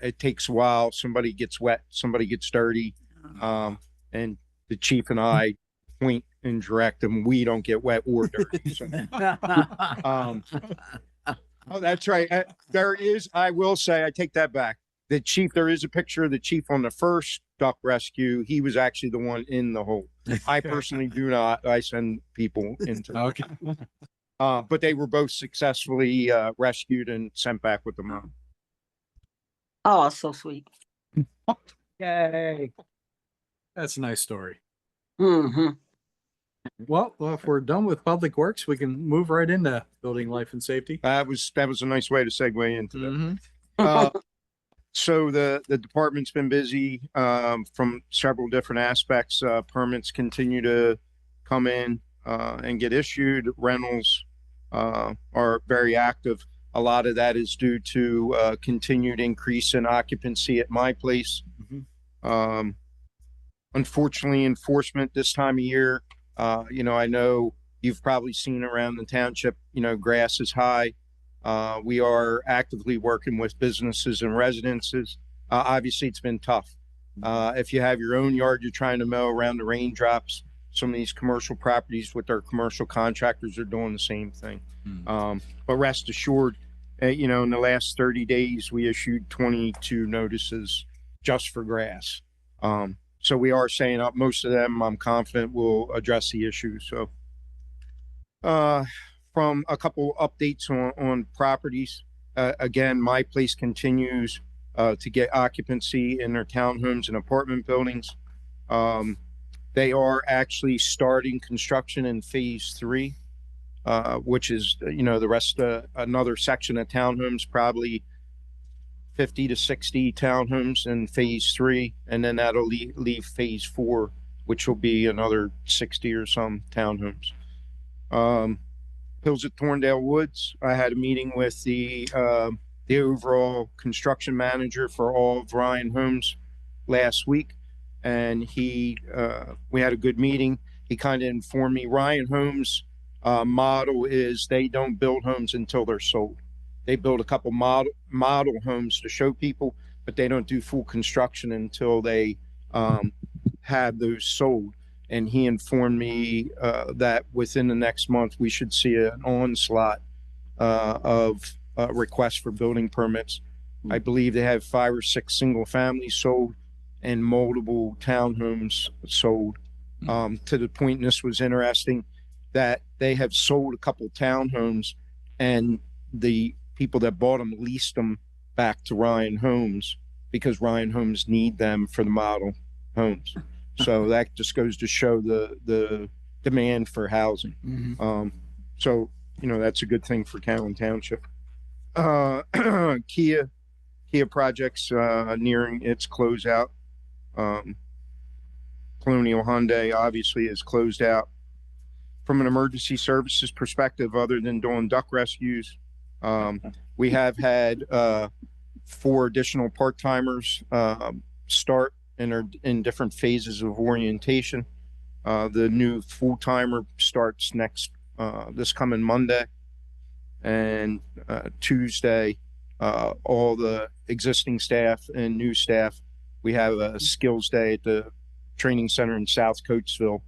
O: It takes a while. Somebody gets wet, somebody gets dirty, and the chief and I point and direct them. We don't get wet or dirty. So, oh, that's right. There is. I will say, I take that back. The chief, there is a picture of the chief on the first duck rescue. He was actually the one in the hole. I personally do not. I send people into.
A: Okay.
O: But they were both successfully rescued and sent back with the mom.
G: Oh, so sweet.
F: Yay.
A: That's a nice story.
G: Mm-hmm.
A: Well, if we're done with Public Works, we can move right into building life and safety.
O: That was a nice way to segue into that.
A: Mm-hmm.
O: So the department's been busy from several different aspects. Permits continue to come in and get issued. Rentals are very active. A lot of that is due to continued increase in occupancy at my place. Unfortunately, enforcement this time of year, I know you've probably seen around the township, grass is high. We are actively working with businesses and residences. Obviously, it's been tough. If you have your own yard, you're trying to mow around the raindrops. Some of these commercial properties with their commercial contractors are doing the same thing. But rest assured, in the last 30 days, we issued 22 notices just for grass. So we are saying up most of them, I'm confident will address the issue. So from a couple updates on properties, again, my place continues to get occupancy in their townhomes and apartment buildings. They are actually starting construction in phase 3, which is, the rest of another section of townhomes, probably 50 to 60 townhomes in phase 3, and then that'll leave phase 4, which will be another 60 or some townhomes. Hills at Thorndale Woods, I had a meeting with the overall construction manager for all of Ryan Homes last week, and we had a good meeting. He kind of informed me Ryan Homes model is they don't build homes until they're sold. They build a couple model homes to show people, but they don't do full construction until they have those sold. And he informed me that within the next month, we should see an onslaught of requests for building permits. I believe they have 5 or 6 single families sold and multiple townhomes sold. To the point, and this was interesting, that they have sold a couple townhomes and the people that bought them leased them back to Ryan Homes because Ryan Homes need them for the model homes. So that just goes to show the demand for housing. So, that's a good thing for Callan Township. Kia projects nearing its closeout. Colonial Hyundai obviously is closed out. From an emergency services perspective, other than doing duck rescues, we have had 4 additional part-timers start and are in different phases of orientation. The new full-timer starts this coming Monday, and Tuesday, all the existing staff and new staff, we have a skills day at the training center in South Coatesville,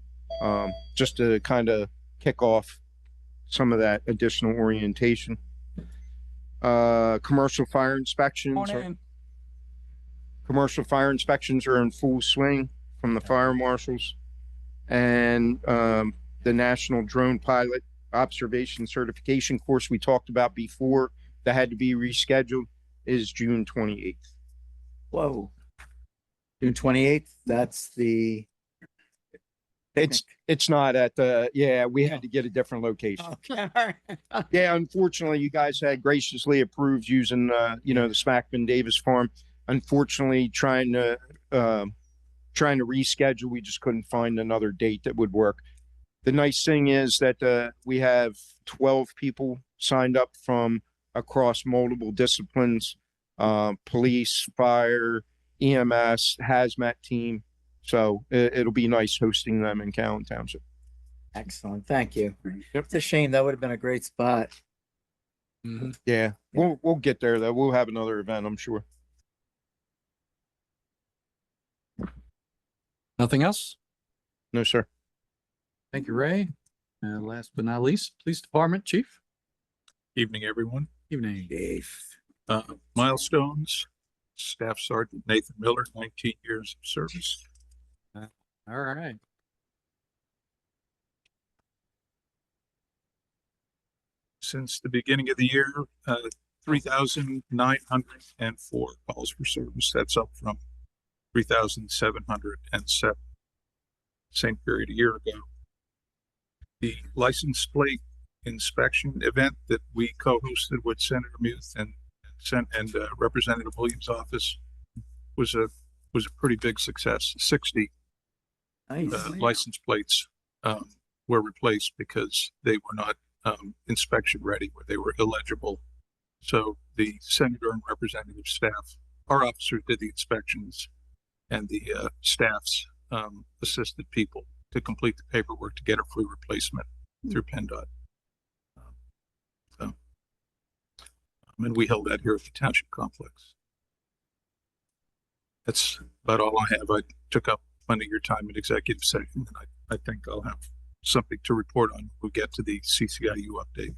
O: just to kind of kick off some of that additional orientation. Commercial fire inspections are in full swing from the fire marshals, and the National Drone Pilot Observation Certification course we talked about before that had to be rescheduled is June 28th.
F: Whoa. June 28th, that's the.
O: It's not at the, we had to get a different location.
F: Okay. All right.
O: Yeah, unfortunately, you guys had graciously approved using, the Smackman Davis farm. Unfortunately, trying to reschedule, we just couldn't find another date that would work. The nice thing is that we have 12 people signed up from across multiple disciplines, police, fire, EMS, hazmat team. So it'll be nice hosting them in Callan Township.
F: Excellent. Thank you. It's a shame. That would have been a great spot.
O: Yeah, we'll get there though. We'll have another event, I'm sure.
A: Nothing else?
O: No, sir.
A: Thank you, Ray. And last but not least, Police Department Chief.
P: Evening, everyone.
A: Evening.
P: Milestones. Staff Sergeant Nathan Miller, 19 years of service.
A: All right.
P: Since the beginning of the year, 3,904 calls for service. That's up from 3,707 same period a year ago. The license plate inspection event that we co-hosted with Senator Muth and Representative Williams' office was a pretty big success. 60 license plates were replaced because they were not inspection ready, or they were illegible. So the senator and representative staff, our officers did the inspections, and the staffs assisted people to complete the paperwork to get a free replacement through PennDOT. And we held that here at the Township Complex. That's about all I have. I took up plenty of your time in executive session, and I think I'll have something to report on when we get to the CCIU update.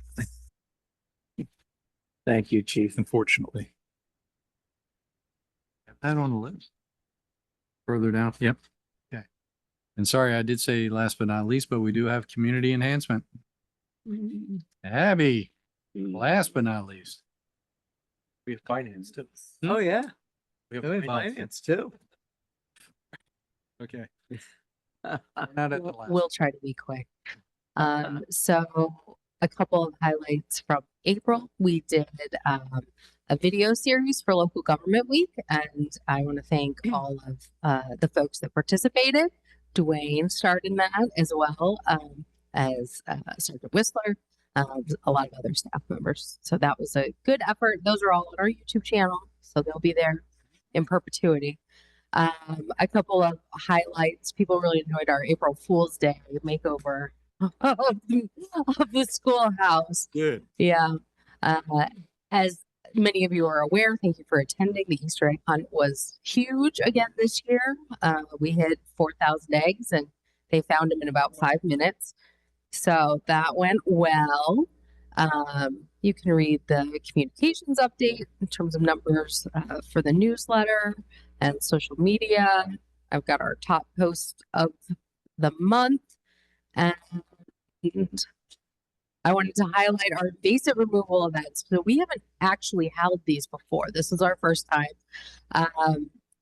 F: Thank you, Chief.
P: Unfortunately.
A: Got that on the list. Further down. Yep. Okay. And sorry, I did say last but not least, but we do have community enhancement. Abby, last but not least.
H: We have finance too.
F: Oh, yeah.
H: We have
F: Finance too.
A: Okay. Not at the last.
Q: We'll try to be quick. So
C: a couple of highlights from April. We did a video series for Local Government Week, and I want to thank all of the folks that participated. Dwayne starred in that as well as Sergeant Whistler, a lot of other staff members. So that was a good effort. Those are all on our YouTube channel, so they'll be there in perpetuity. A couple of highlights. People really enjoyed our April Fool's Day makeover of the schoolhouse.
F: Good.
C: Yeah. As many of you are aware, thank you for attending. The Easter egg hunt was huge again this year. We hit 4,000 eggs and they found them in about 5 minutes. So that went well. You can read the communications update in terms of numbers for the newsletter and social media. I've got our top post of the month. And I wanted to highlight our invasive removal events. So we haven't actually held these before. This is our first time.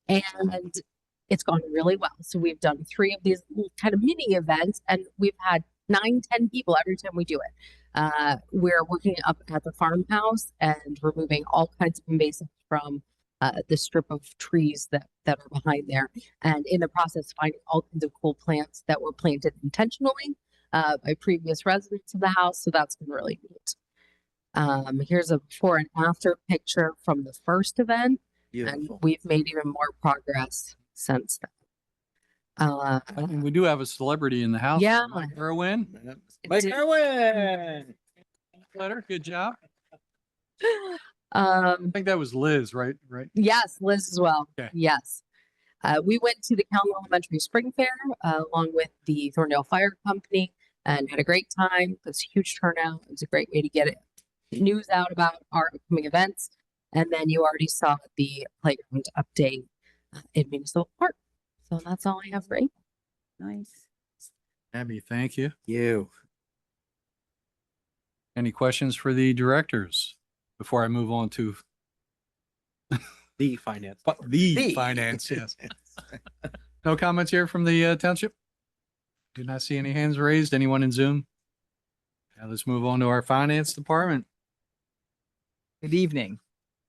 C: And it's gone really well. So we've done 3 of these kind of mini events and we've had 9-10 people every time we do it. We're working up at the farmhouse and removing all kinds of invasives from the strip of trees that are behind there. And in the process, finding all kinds of cool plants that were planted intentionally by previous residents of the house. So that's been really neat. Here's a before and after picture from the first event.
F: Beautiful.
C: And we've made even more progress since then.
A: And we do have a celebrity in the house.
C: Yeah.
A: Mike Irwin.
F: Mike Irwin.
A: Letter. Good job.
C: Um,
A: I think that was Liz, right? Right.
C: Yes, Liz as well.
A: Okay.
C: Yes. We went to the Calhoun Elementary Spring Fair along with the Thorndale Fire Company and had a great time. It was a huge turnout. It was a great way to get news out about our upcoming events. And then you already saw the playground update in Municipal Park. So that's all I have for April.
B: Nice.
A: Abby, thank you.
F: You.
A: Any questions for the directors before I move on to
H: The finance.
A: the finance? Yes. No comments here from the township? Do not see any hands raised. Anyone in Zoom? Now let's move on to our finance department.
Q: Good evening.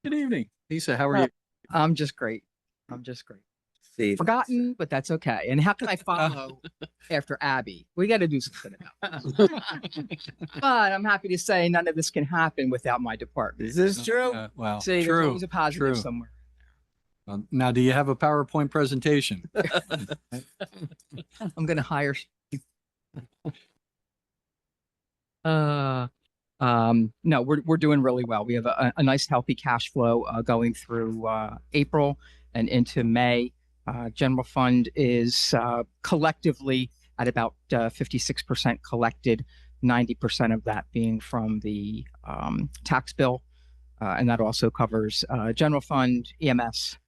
A: Good evening. Lisa, how are you?
Q: I'm just great. I'm just great.
F: See,
Q: Forgotten, but that's okay. And how can I follow after Abby? We got to do something about it. But I'm happy to say none of this can happen without my department.
F: is this true?
A: Well,
Q: See, there's
A: true.
Q: always a positive
A: True.
Q: somewhere.
A: Now, do you have a PowerPoint presentation?
Q: I'm going to hire. No, we're doing really well. We have a nice healthy cash flow going through April and into May. General fund is collectively at about 56% collected, 90% of that being from the tax bill. And that also covers general fund, EMS,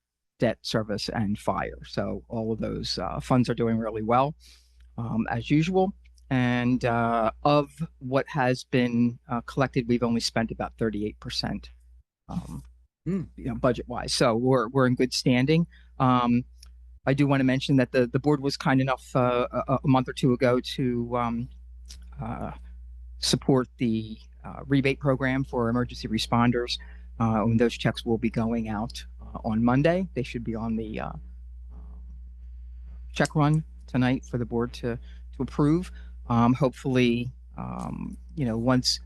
Q: debt service, and fire. So all of those funds are doing really well as usual. And of what has been collected, we've only spent about 38%, budget wise. So we're in good standing. I do want to mention that the board was kind enough a month or two ago to support the rebate program for emergency responders. And those checks will be going out on Monday. They should be on the check run tonight for the board to approve. Hopefully, once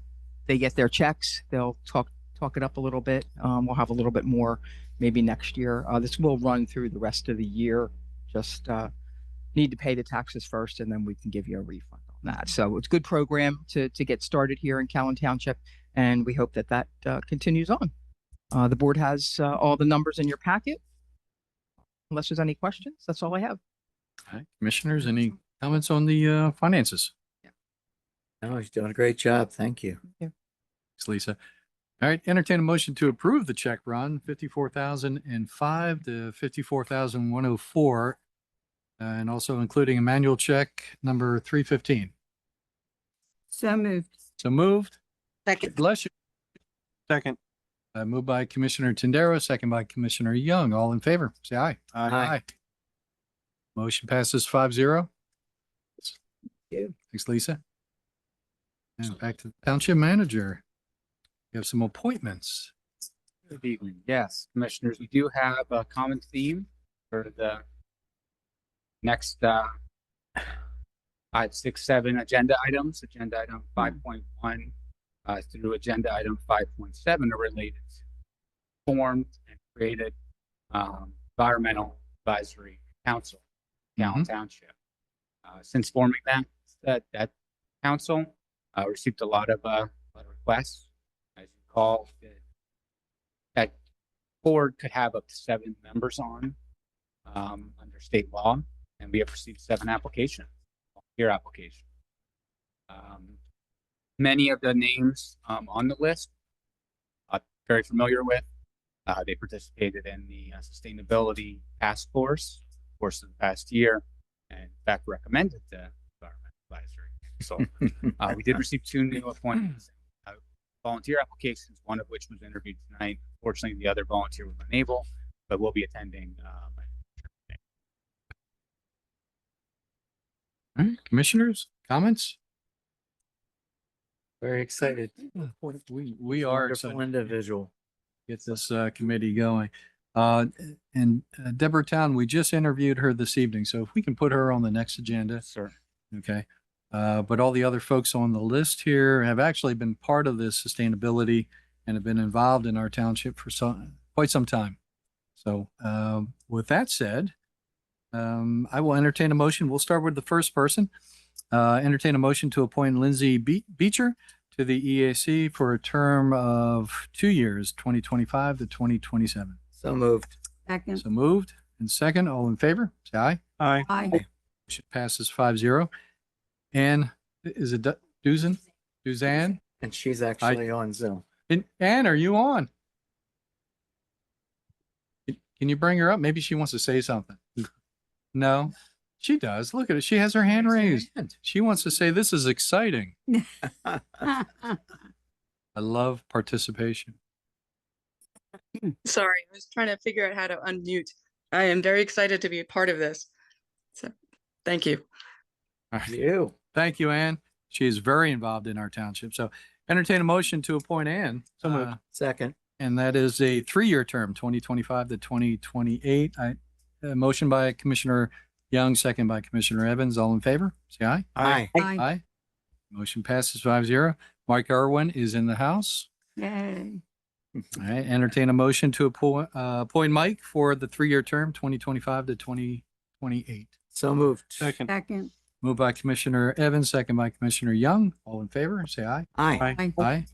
Q: they get their checks, they'll talk it up a little bit. We'll have a little bit more maybe next year. This will run through the rest of the year. Just need to pay the taxes first, and then we can give you a refund on that. So it's a good program to get started here in Calhoun Township, and we hope that continues on. The board has all the numbers in your packet. Unless there's any questions, that's all I have.
A: All right. Commissioners, any comments on the finances?
F: No, he's doing a great job. Thank you.
A: Thanks, Lisa. All right, entertain a motion to approve the check run 54,005 to 54,104, and also including a manual check number 315.
B: So moved.
A: So moved.
G: Second.
A: Bless you.
H: Second.
A: Moved by Commissioner Tindaro, second by Commissioner Young. All in favor, say aye.
H: Aye.
A: Motion passes 5-0.
F: you.
A: Thanks, Lisa. And back to the township manager. We have some appointments.
I: Good evening. Yes, commissioners, we do have a common theme for the next 5, 6, 7 agenda items. Agenda item 5.1 through agenda item 5.7 are related to formed and created environmental advisory council, Callan Township. Since forming that council, received a lot of requests. As you recall, that board could have up to 7 members on under state law, and we have received 7 applications, volunteer applications. Many of the names on the list I'm very familiar with. They participated in the sustainability task force of the past year, and in fact recommended the environmental advisory. So we did receive 2 new appointments, volunteer applications, one of which was interviewed tonight. Fortunately, the other volunteer was unable, but will be attending.
A: All right, commissioners, comments?
F: Very excited.
A: We are
F: Wonderful
A: excited.
F: individual.
A: Get this committee going. And Deborah Town, we just interviewed her this evening, so if we can put her on the next agenda.
I: Sir.
A: Okay. But all the other folks on the list here have actually been part of this sustainability and have been involved in our township for quite some time. So with that said, I will entertain a motion. We'll start with the first person. Entertain a motion to appoint Lindsay Beecher to the EAC for a term of 2 years, 2025 to 2027.
F: So moved.
B: Second.
A: So moved and second, all in favor, say aye.
J: Aye.
B: Aye.
A: Motion passes 5-0. And is it Duzanne?
F: And she's actually on Zoom.
A: Ann, are you on? Can you bring her up? Maybe she wants to say something. No, she does. Look at it. She has her hand raised. She wants to say, this is exciting. I love participation.
R: Sorry, I was trying to figure out how to unmute. I am very excited to be a part of this. So, thank you.
F: You.
A: Thank you, Ann. She is very involved in our township. So entertain a motion to appoint Ann.
F: Second.
A: And that is a 3-year term, 2025 to 2028. Motion by Commissioner Young, second by Commissioner Evans. All in favor? Say aye.
F: Aye.
A: Aye. Motion passes 5-0. Mike Irwin is in the house.
B: Yay.
A: All right. Entertain a motion to appoint Mike for the 3-year term, 2025 to 2028.
F: So moved.
B: Second.
A: Moved by Commissioner Evans, second by Commissioner Young. All in favor? Say aye.
F: Aye.
A: Aye.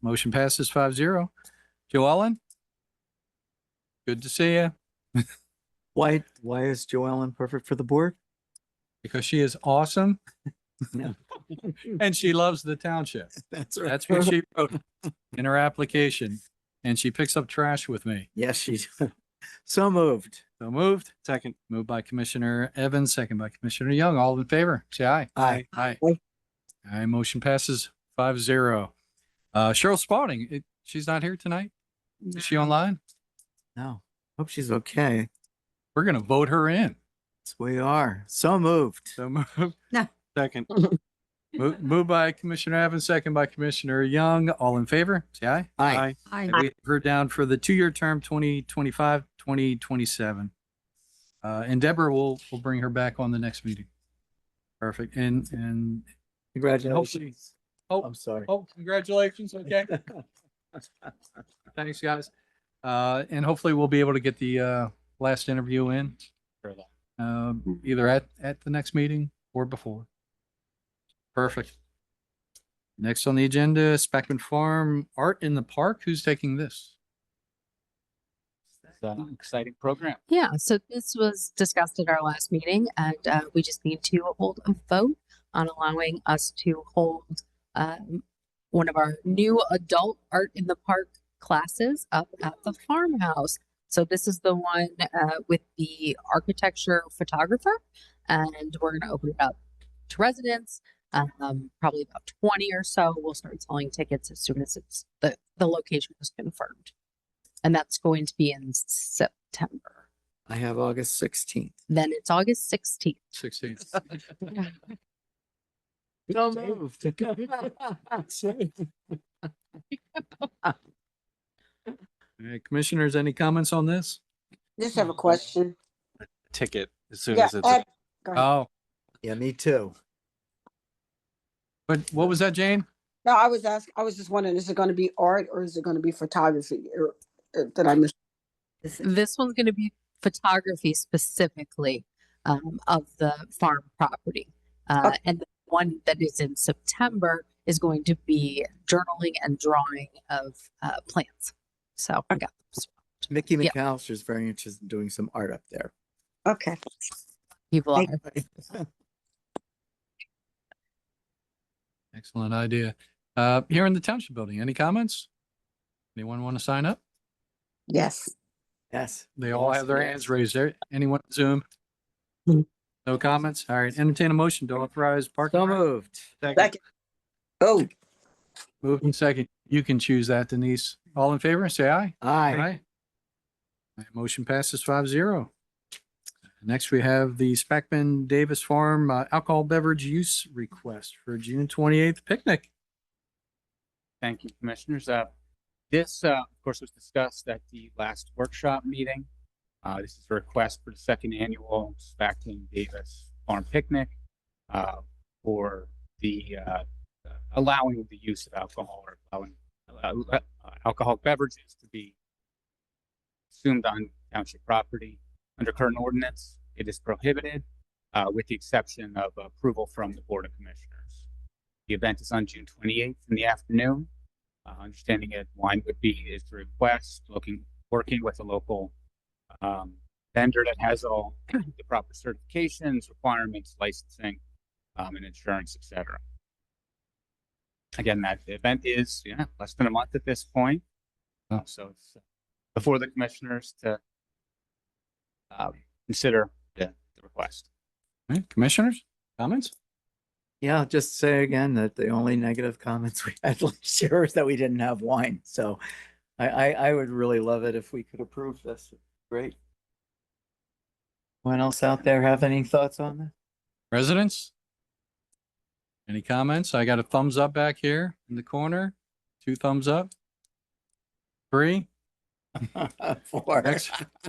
A: Motion passes 5-0. Joe Ellen? Good to see you.
F: Why is Joellen perfect for the board?
A: Because she is awesome
F: No.
A: and she loves the township.
F: That's right.
A: That's what she wrote in her application. And she picks up trash with me.
F: Yes, she's so moved.
A: So moved.
J: Second.
A: Moved by Commissioner Evans, second by Commissioner Young. All in favor? Say aye.
F: Aye.
A: Aye. Aye. Motion passes 5-0. Cheryl Spalding, she's not here tonight? Is she online?
F: No. Hope she's okay.
A: We're going to vote her in.
F: Yes, we are. So moved.
A: So moved.
B: No.
J: Second.
A: Moved by Commissioner Evans, second by Commissioner Young. All in favor? Say aye.
F: Aye.
B: Aye.
A: And we have her down for the 2-year term, 2025, 2027. And Deborah will bring her back on the next meeting. Perfect. And
F: Congratulations.
A: oh,
F: I'm sorry.
A: oh, congratulations. Okay. Thanks, guys. And hopefully we'll be able to get the last interview in either at the next meeting or before. Perfect. Next on the agenda, Speckman Farm Art in the Park. Who's taking this?
I: It's an exciting program.
C: Yeah, so this was discussed at our last meeting, and we just need to hold a vote on allowing us to hold one of our new adult art in the park classes up at the farmhouse. So this is the one with the architecture photographer, and we're going to open it up to residents. Probably about 20 or so. We'll start selling tickets as soon as it's the location is confirmed. And that's going to be in September.
F: I have August 16th.
C: Then it's August 16th.
A: 16th.
F: So moved.
A: All right, commissioners, any comments on this?
G: Just have a question.
H: Ticket as soon
G: Yeah,
H: as it's.
G: Ed, go ahead.
A: Oh,
F: Yeah, me too.
A: but what was that, Jane?
G: No, I was just wondering, is it going to be art or is it going to be photography? Did I miss?
C: This one's going to be photography specifically of the farm property. And the one that is in September is going to be journaling and drawing of plants. So I got those.
F: Mickey
C: Yeah.
F: McAllister is very interested in doing some art up there.
G: Okay.
C: People are.
A: Excellent idea. Here in the township building, any comments? Anyone want to sign up?
G: Yes.
F: Yes.
A: They all have their
F: Yes.
A: hands raised there. Anyone on Zoom? No comments? All right, entertain a motion to authorize parking.
F: So moved.
G: Second. Oh,
A: Moved in second. You can choose that, Denise. All in favor, say aye.
F: Aye.
A: All right, motion passes 5-0. Next, we have the Spackman Davis Farm alcohol beverage use request for June 28th picnic.
I: Thank you, commissioners. This, of course, was discussed at the last workshop meeting. This is a request for the second annual Spackman Davis Farm Picnic for the allowing the use of alcohol or allowing alcoholic beverages to be consumed on township property. Under current ordinance, it is prohibited with the exception of approval from the Board of Commissioners. The event is on June 28th in the afternoon. Understanding it, wine would be is the request, working with a local vendor that has all the proper certifications, requirements, licensing, and insurance, etc. Again, that event is less than a month at this point, so it's before the commissioners to consider the request.
A: All right, commissioners, comments?
F: Yeah, I'll just say again that the only negative comments we had last year is that we didn't have wine. So I would really love it if we could approve this. Great. Anyone else out there have any thoughts on this?
A: Residents? Any comments? I got a thumbs up back here in the corner. 2 thumbs up. 3.
F: 4.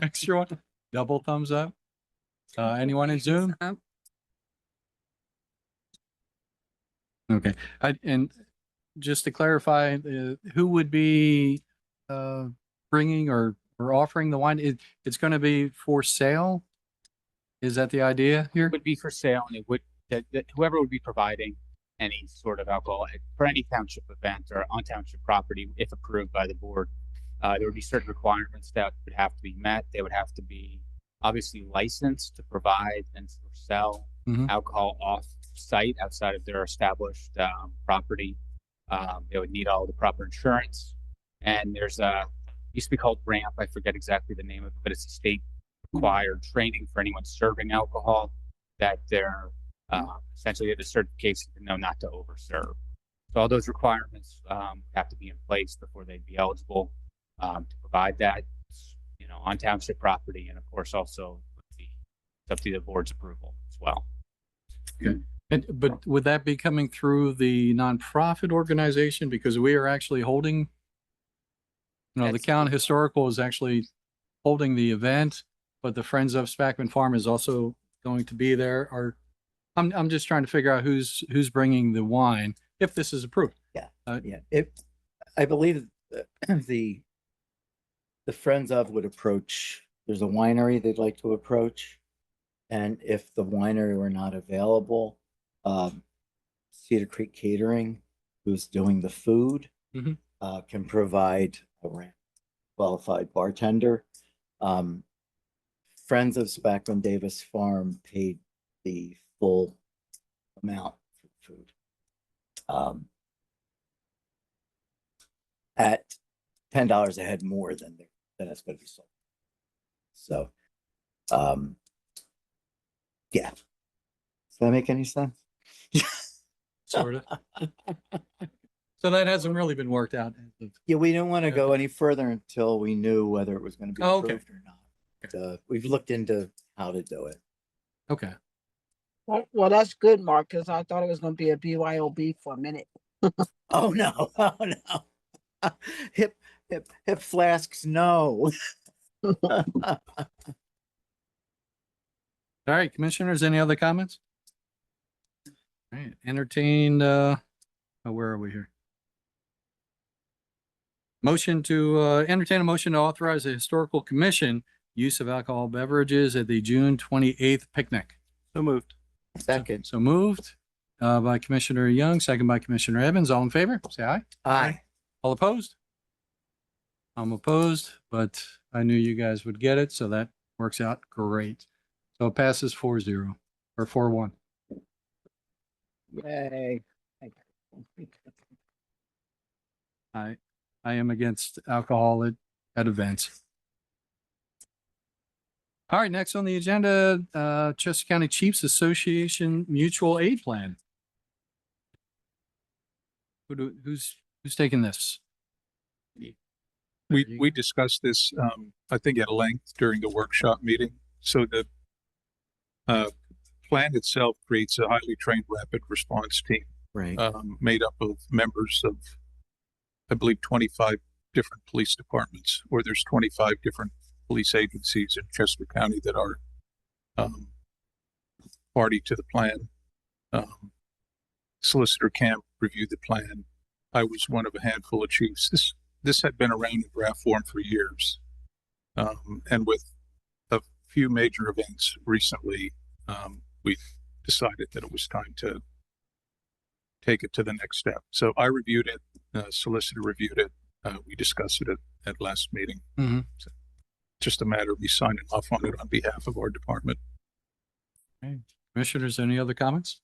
A: Extra one. Double thumbs up. Anyone in Zoom? Okay. And just to clarify, who would be bringing or offering the wine? It's going to be for sale? Is that the idea here?
I: It would be for sale, and it would that whoever would be providing any sort of alcohol for any township event or on township property, if approved by the board, there would be certain requirements that would have to be met. They would have to be obviously licensed to provide and sell alcohol off site outside of their established property. They would need all the proper insurance. And there's used to be called RAMP. I forget exactly the name of it, but it's a state required training for anyone serving alcohol that they're essentially they have the certification to know not to overserve. So all those requirements have to be in place before they'd be eligible to provide that, on township property, and of course also it's up to the board's approval as well.
A: Okay. But would that be coming through the nonprofit organization? Because we are actually holding, the County Historical is actually holding the event, but the Friends of Spackman Farm is also going to be there. I'm just trying to figure out who's bringing the wine if this is approved.
F: Yeah. I believe the Friends of would approach, there's a winery they'd like to approach. And if the winery were not available, Cedar Creek Catering, who's doing the food, can provide a qualified bartender. Friends of Spackman Davis Farm paid the full amount for food. At $10 a head more than it's going to be sold. So, yeah. Does that make any sense?
A: Sort of. So that hasn't really been worked out.
F: Yeah, we didn't want to go any further until we knew whether it was going to be
A: Oh, okay.
F: approved or not. We've looked into how to do it.
A: Okay.
G: Well, that's good, Mark, because I thought it was going to be a BYOB for a minute.
F: Oh, no, oh, no. Hip flasks, no.
A: All right, commissioners, any other comments? All right, entertain, where are we here? Motion to, entertain a motion to authorize the historical commission use of alcohol beverages at the June 28th picnic.
H: So moved.
F: Second.
A: So moved, by Commissioner Young, second by Commissioner Evans. All in favor, say aye.
F: Aye.
A: All opposed? I'm opposed, but I knew you guys would get it, so that works out great. So it passes 4-0 or 4-1.
G: Yay.
A: I am against alcohol at events. All right, next on the agenda, Chester County Chiefs Association Mutual Aid Plan. Who's taking this?
P: We discussed this, I think at length during the workshop meeting. So the plan itself creates a highly trained rapid response team,
F: Right.
P: made up of members of, I believe, 25 different police departments, or there's 25 different police agencies in Chester County that are party to the plan. Solicitor Camp reviewed the plan. I was one of a handful of chiefs. This had been around in draft form for years. And with a few major events recently, we decided that it was time to take it to the next step. So I reviewed it, solicitor reviewed it. We discussed it at last meeting. So just a matter of me signing off on it on behalf of our department.
A: Okay. Commissioners, any other comments?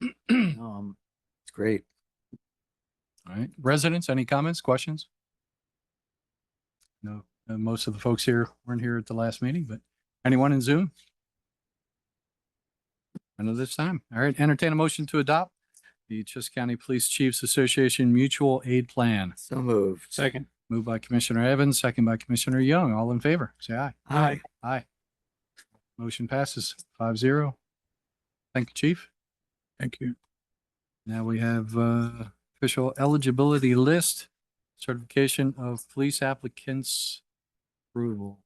F: It's great.
A: All right, residents, any comments, questions? No, most of the folks here weren't here at the last meeting, but anyone in Zoom? None of this time. All right, entertain a motion to adopt the Chester County Police Chiefs Association Mutual Aid Plan.
F: So moved.
H: Second.
A: Moved by Commissioner Evans, second by Commissioner Young. All in favor, say aye.
H: Aye.
A: Aye. Motion passes 5-0. Thank you, Chief.
P: Thank you.
A: Now we have official eligibility list, certification of police applicants approval.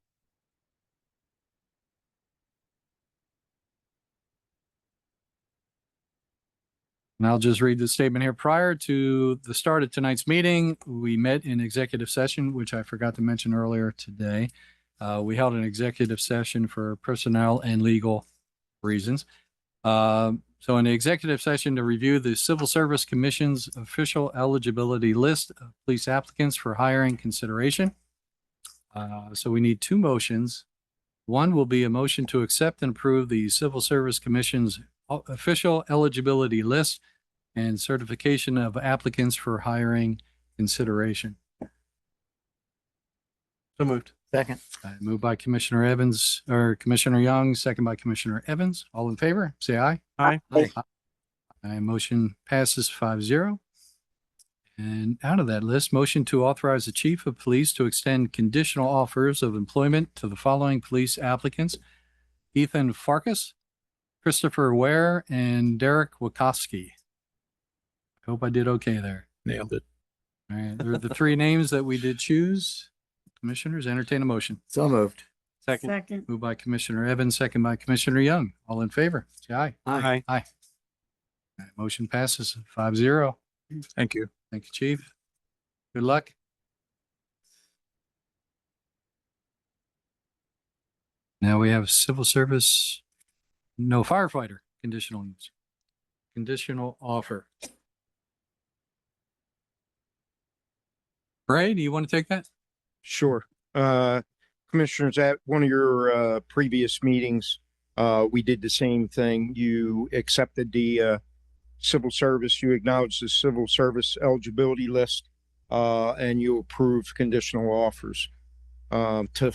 A: And I'll just read the statement here. Prior to the start of tonight's meeting, we met in executive session, which I forgot to mention earlier today. We held an executive session for personnel and legal reasons. So in the executive session to review the Civil Service Commission's official eligibility list of police applicants for hiring consideration. So we need two motions. One will be a motion to accept and approve the Civil Service Commission's official eligibility list and certification of applicants for hiring consideration.
H: So moved.
F: Second.
A: Moved by Commissioner Evans or Commissioner Young, second by Commissioner Evans. All in favor, say aye.
H: Aye.
A: Aye. Motion passes 5-0. And out of that list, motion to authorize the chief of police to extend conditional offers of employment to the following police applicants: Ethan Farkas, Christopher Ware, and Derek Wachowski. I hope I did okay there.
P: Nailed it.
A: All right, there are the three names that we did choose. Commissioners, entertain a motion.
F: So moved.
H: Second.
A: Moved by Commissioner Evans, second by Commissioner Young. All in favor, say aye.
H: Aye.
A: Aye. All right, motion passes 5-0.
P: Thank you.
A: Thank you, Chief. Good luck. Now we have civil service, no firefighter, conditional use, conditional offer. Ray, do you want to take that?
O: Sure. Commissioners, at one of your previous meetings, we did the same thing. You accepted the civil service, you acknowledged the civil service eligibility list, and you approved conditional offers to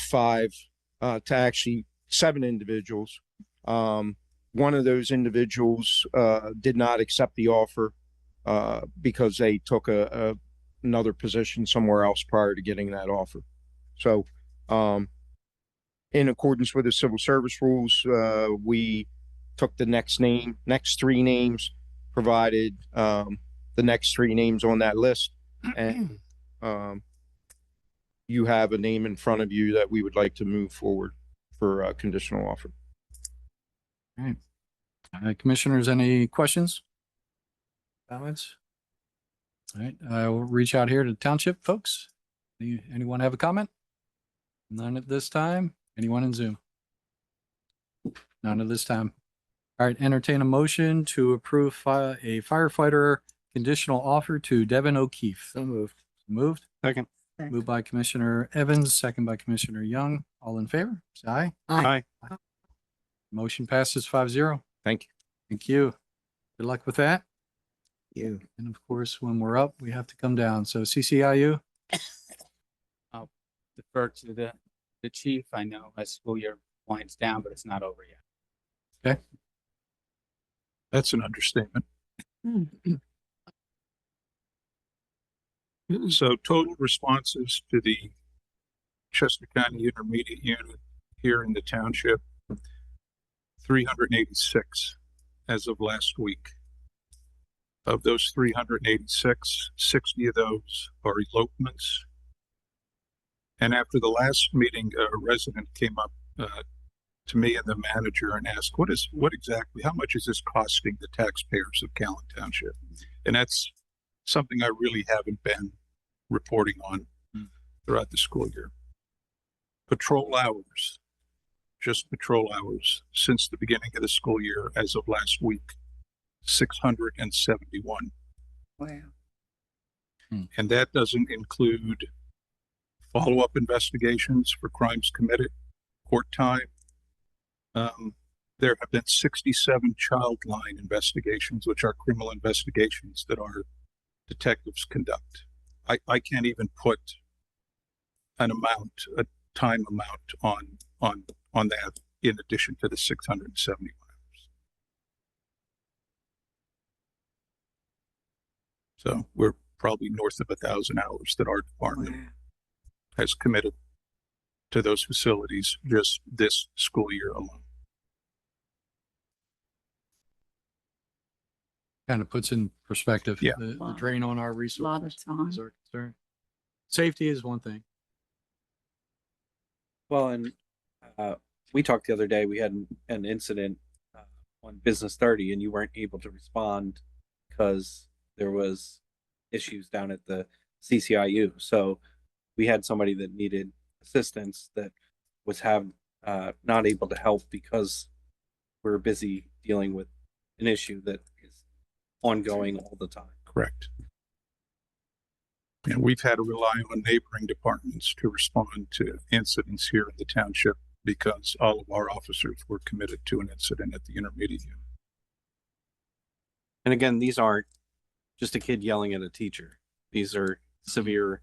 O: actually 7 individuals. One of those individuals did not accept the offer because they took another position somewhere else prior to getting that offer. So, in accordance with the civil service rules, we took the next three names, provided the next three names on that list, and you have a name in front of you that we would like to move forward for a conditional offer.
A: All right. Commissioners, any questions? Comments? All right, we'll reach out here to township folks. Anyone have a comment? None at this time. Anyone in Zoom? None at this time. All right, entertain a motion to approve a firefighter conditional offer to Devin O'Keefe.
F: So moved.
A: Moved.
H: Second.
A: Moved by Commissioner Evans, second by Commissioner Young. All in favor? Say aye.
H: Aye.
A: Motion passes 5-0.
O: Thank you.
A: Thank you. Good luck with that.
F: You.
A: And of course, when we're up, we have to come down. So CCIU,
I: I'll defer to the chief. I know as school year winds down, but it's not over yet.
P: That's an understatement. So total responses to the Chester County Intermediate Unit here in the township, 386 as of last week. Of those 386, 60 of those are elopements. And after the last meeting, a resident came up to me and the manager and asked, how much is this costing the taxpayers of Callan Township? And that's something I really haven't been reporting on throughout the school year. Patrol hours, just patrol hours since the beginning of the school year as of last week, 671.
B: Wow.
P: And that doesn't include follow-up investigations for crimes committed, court time. There have been 67 child line investigations, which are criminal investigations that our detectives conduct. I can't even put a time amount on that in addition to the 671 hours. So we're probably north of 1,000 hours that our department has committed to those facilities just this school year alone.
A: kind of puts in perspective
P: Yeah.
A: the drain on our resources.
B: Lot of time.
A: is our concern. Safety is one thing.
H: Well, and we talked the other day, we had an incident on Business 30 and you weren't able to respond because there was issues down at the CCIU. So we had somebody that needed assistance that was not able to help because we're busy dealing with an issue that is ongoing all the time.
P: Correct. And we've had to rely on neighboring departments to respond to incidents here in the township because all of our officers were committed to an incident at the intermediate unit.
H: And again, these aren't just a kid yelling at a teacher. These are severe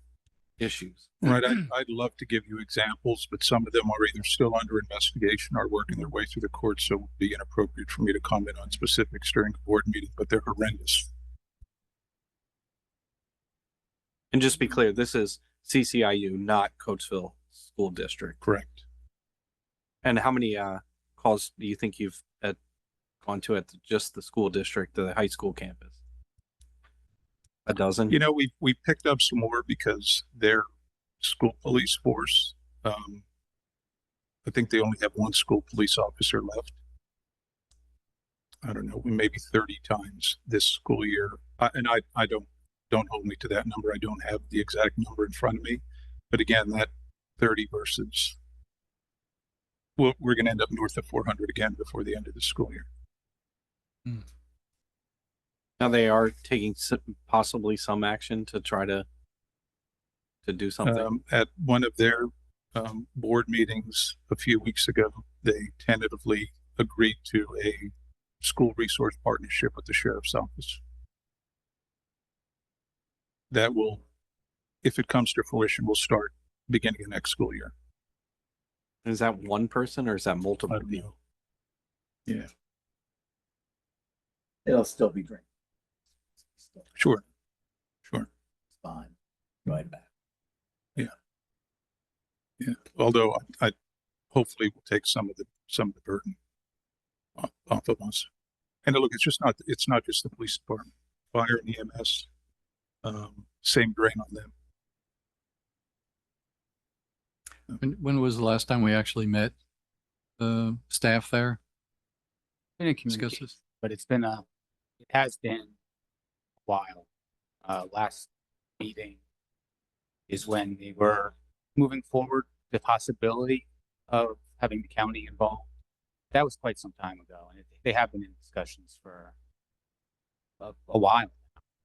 H: issues.
P: Right. I'd love to give you examples, but some of them are either still under investigation or working their way through the courts, so it would be inappropriate for me to comment on specifics during a board meeting, but they're horrendous.
H: And just be clear, this is CCIU, not Coatesville School District.
P: Correct.
H: And how many calls do you think you've gone to at just the school district, the high school campus? A dozen?
P: You know, we picked up some more because their school police force, I think they only have one school police officer left. I don't know, maybe 30 times this school year. I don't hold me to that number. I don't have the exact number in front of me. But again, that 30 versus, well, we're going to end up north of 400 again before the end of the school year.
H: Now they are taking possibly some action to try to do something.
P: At one of their board meetings a few weeks ago, they tentatively agreed to a school resource partnership with the sheriff's office. That will, if it comes to fruition, will start beginning of next school year.
H: Is that one person or is that multiple
P: I don't
H: people?
P: know. Yeah,
F: It'll still be drinking.
P: sure.
F: Fine. Right back.
P: Yeah. Although I hopefully will take some of the burden off of us. And look, it's not just the police department, fire and EMS, same drain on them.
A: When was the last time we actually met the staff there?
I: Been in
A: Discuss
I: communication,
A: this?
I: but it has been a while. Last meeting is when they were moving forward the possibility of having the county involved. That was quite some time ago, and they have been in discussions for a while.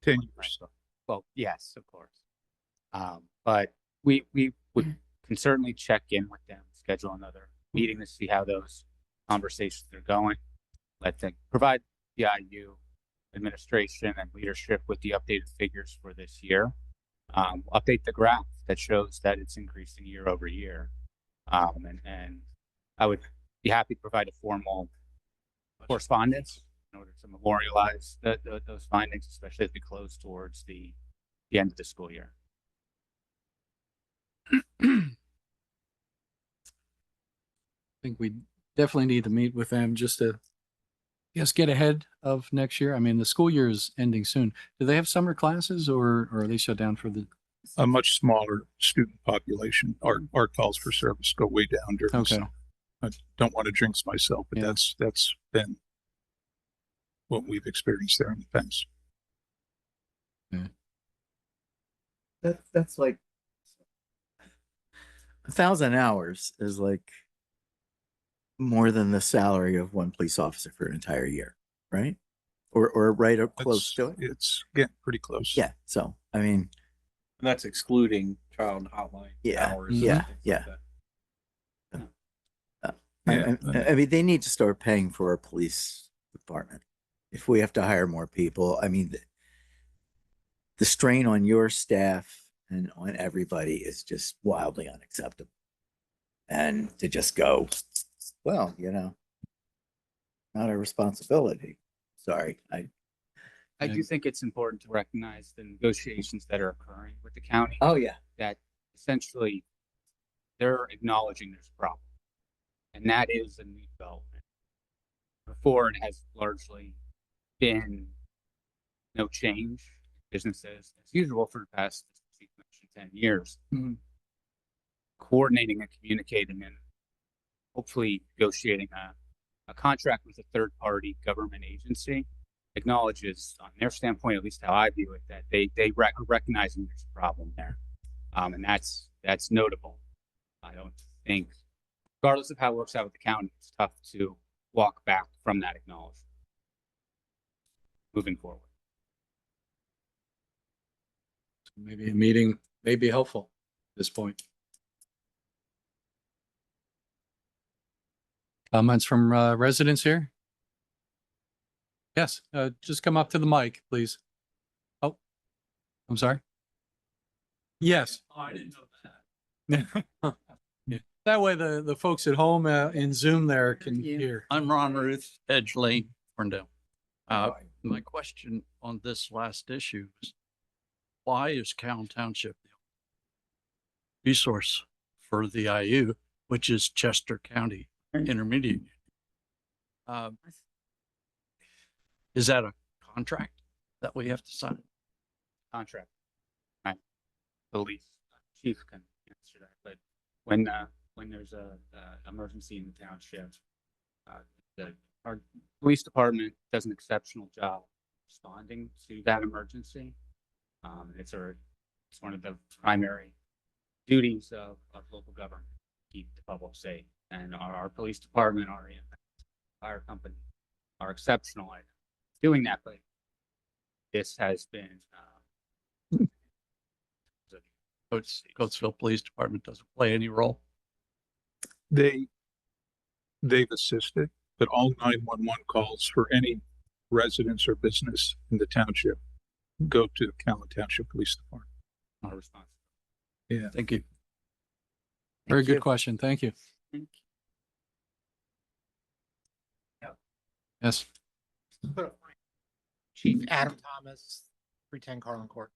P: 10 years.
I: Well, yes, of course. But we can certainly check in with them, schedule another meeting to see how those conversations are going. Let them provide the IU administration and leadership with the updated figures for this year. Update the graph that shows that it's increasing year over year. And I would be happy to provide a formal correspondence in order to memorialize those findings, especially as we close towards the end of the school year.
A: I think we definitely need to meet with them just to, get ahead of next year. I mean, the school year is ending soon. Do they have summer classes or are they shut down for the?
P: A much smaller student population. Our calls for service go way down during the summer. I don't want to jinx myself, but that's been what we've experienced there in the past.
F: That's like 1,000 hours is like more than the salary of one police officer for an entire year, right? Or right up close to it.
P: It's getting pretty close.
F: Yeah. So I mean,
H: And that's excluding child hotline hours. and
F: yeah,
H: things
F: yeah.
H: like that.
F: I mean, they need to start paying for our police department. If we have to hire more people, I mean, the strain on your staff and on everybody is just wildly unacceptable. And to just go, well, not a responsibility. Sorry,
I: I do think it's important to recognize the negotiations that are occurring with the county.
F: Oh, yeah.
I: That essentially they're acknowledging there's a problem. And that is a new development. Before it has largely been no change. Business as usual for the past 10 years. Coordinating and communicating and hopefully negotiating a contract with a third party government agency acknowledges on their standpoint, at least how I view it, that they are recognizing there's a problem there. And that's notable. I don't think, regardless of how it works out with the county, it's tough to walk back from that acknowledgement moving forward.
A: Maybe a meeting may be helpful at this point. Comments from residents here? Yes, just come up to the mic, please. Oh, I'm sorry. Yes.
N: Oh, I didn't know that.
A: Yeah. That way the folks at home in Zoom there can hear.
S: I'm Ron Ruth, Edge Lane, Ferndale. My question on this last issue is, why is Cowan Township the resource for the IU, which is Chester County Intermediate? Is that a contract that we have to sign?
I: Contract. I believe chief can answer that, but when there's a emergency in the township, our police department does an exceptional job responding to that emergency. It's one of the primary duties of local government, keep the public safe, and our police department, our fire company are exceptional at doing that. But this has been
S: Coatesville Police Department doesn't play any role.
P: They've assisted, but all 911 calls for any residents or business in the township go to the Cowan Township Police Department.
I: Our response.
P: Yeah.
A: Thank you. Very good question. Thank you. Yes.
T: Chief Adam Thomas, 310 Carlin Court.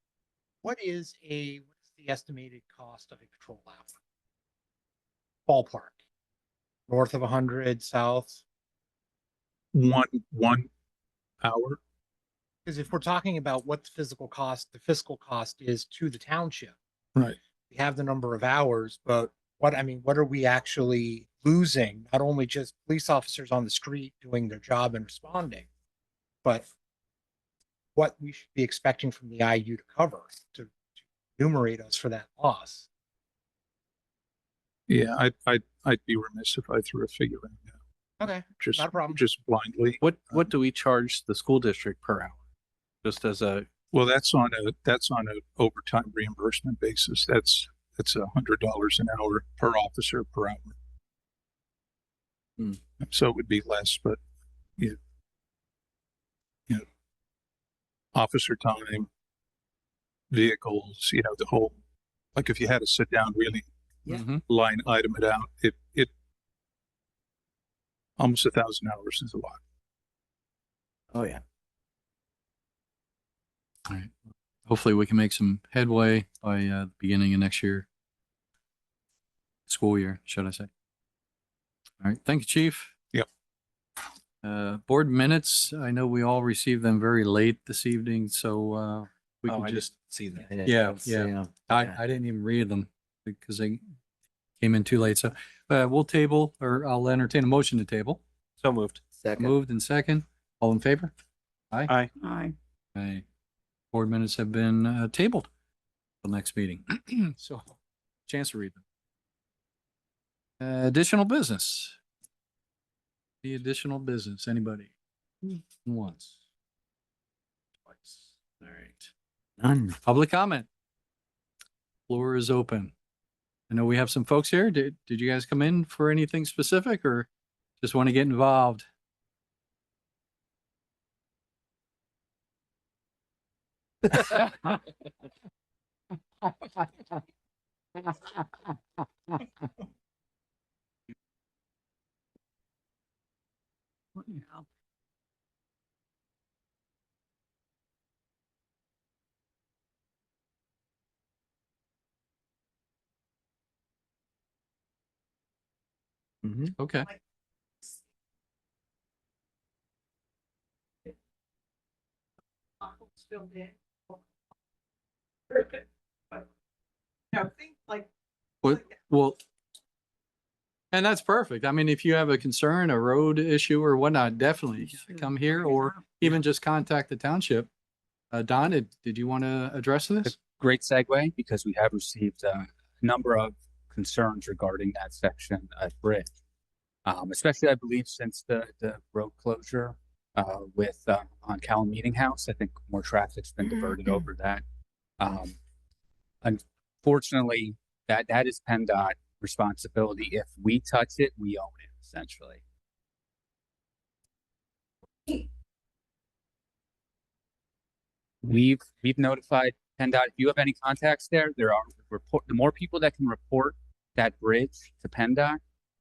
T: What is the estimated cost of a patrol hour? Ballpark. North of 100, south?
P: one hour.
T: Because if we're talking about what the fiscal cost is to the township,
P: Right.
T: we have the number of hours, but what are we actually losing? Not only just police officers on the street doing their job and responding, but what we should be expecting from the IU to cover to enumerate us for that loss.
P: Yeah, I'd be remiss if I threw a figure in now.
T: Okay,
P: Just,
T: not a problem.
P: just blindly.
H: What do we charge the school district per hour? Just as a,
P: Well, that's on a overtime reimbursement basis. That's $100 an hour per officer per hour. So it would be less, but you know, officer time, vehicles, the whole, like if you had to sit down really line item it out, it almost 1,000 hours is a lot.
F: Oh, yeah.
A: All right. Hopefully we can make some headway by the beginning of next year. School year, should I say. All right. Thank you, Chief.
P: Yep.
A: Board minutes. I know we all received them very late this evening, so we can
H: I
A: just
H: just see that.
A: Yeah. I didn't even read them because they came in too late. So we'll table, or I'll entertain a motion to table.
H: So moved.
F: Second.
A: Moved and second. All in favor? Aye.
H: Aye.
A: Aye. Board minutes have been tabled till next meeting. So chance to read them. Additional business. The additional business, anybody? Once. Twice. All right.
F: None.
A: Public comment. Floor is open. I know we have some folks here. Did you guys come in for anything specific or just want to get involved? Okay. Well, and that's perfect. I mean, if you have a concern, a road issue or whatnot, definitely come here or even just contact the township. Don, did you want to address this?
I: Great segue because we have received a number of concerns regarding that section of bridge. Especially I believe since the road closure with on Cal Meeting House, I think more traffic's been diverted over that. Unfortunately, that is PennDOT responsibility. If we touch it, we own it essentially. We've notified PennDOT. If you have any contacts there, the more people that can report that bridge to PennDOT,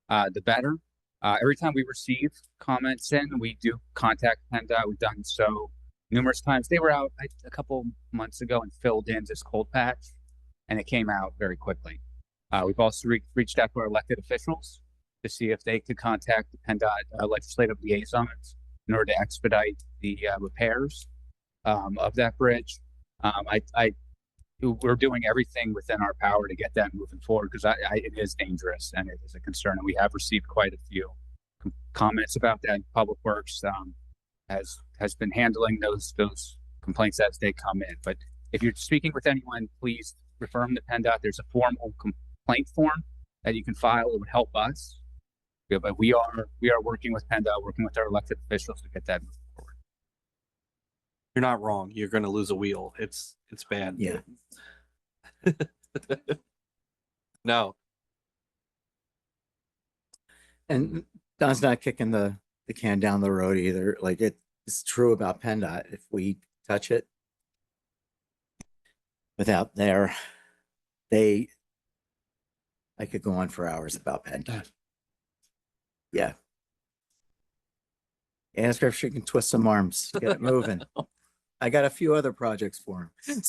I: the better. Every time we receive comments in, we do contact PennDOT. We've done so numerous times. They were out a couple months ago and filled in this cold patch, and it came out very quickly. We've also reached out to our elected officials to see if they could contact the PennDOT legislative liaisons in order to expedite the repairs of that bridge. We're doing everything within our power to get that moving forward because it is dangerous and it is a concern. And we have received quite a few comments about that. Public Works has been handling those complaints as they come in. But if you're speaking with anyone, please refer them to PennDOT. There's a formal complaint form that you can file. It would help us. Yeah, but we are working with PennDOT, working with our elected officials to get that moving forward.
H: You're not wrong. You're going to lose a wheel. It's bad.
F: Yeah.
H: No.
F: And Don's not kicking the can down the road either. Like it's true about PennDOT. If we touch it without I could go on for hours about PennDOT. Yeah. Ask her if she can twist some arms, get it moving. I got a few other projects for him.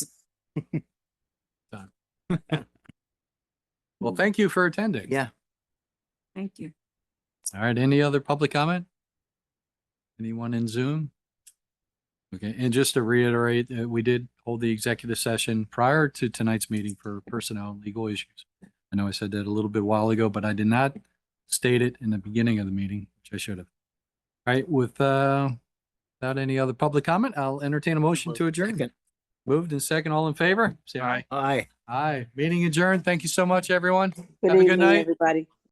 A: Well, thank you for attending.
F: Yeah.
B: Thank you.
A: All right. Any other public comment? Anyone in Zoom? Okay, and just to reiterate, we did hold the executive session prior to tonight's meeting for personnel and legal issues. I know I said that a little bit while ago, but I did not state it in the beginning of the meeting, which I should have. All right, without any other public comment, I'll entertain a motion to adjourn. Moved and second, all in favor? Say aye.
F: Aye.
A: Aye. Meeting adjourned. Thank you so much, everyone.
G: Good
A: Have a good
G: evening,
A: night.
G: everybody.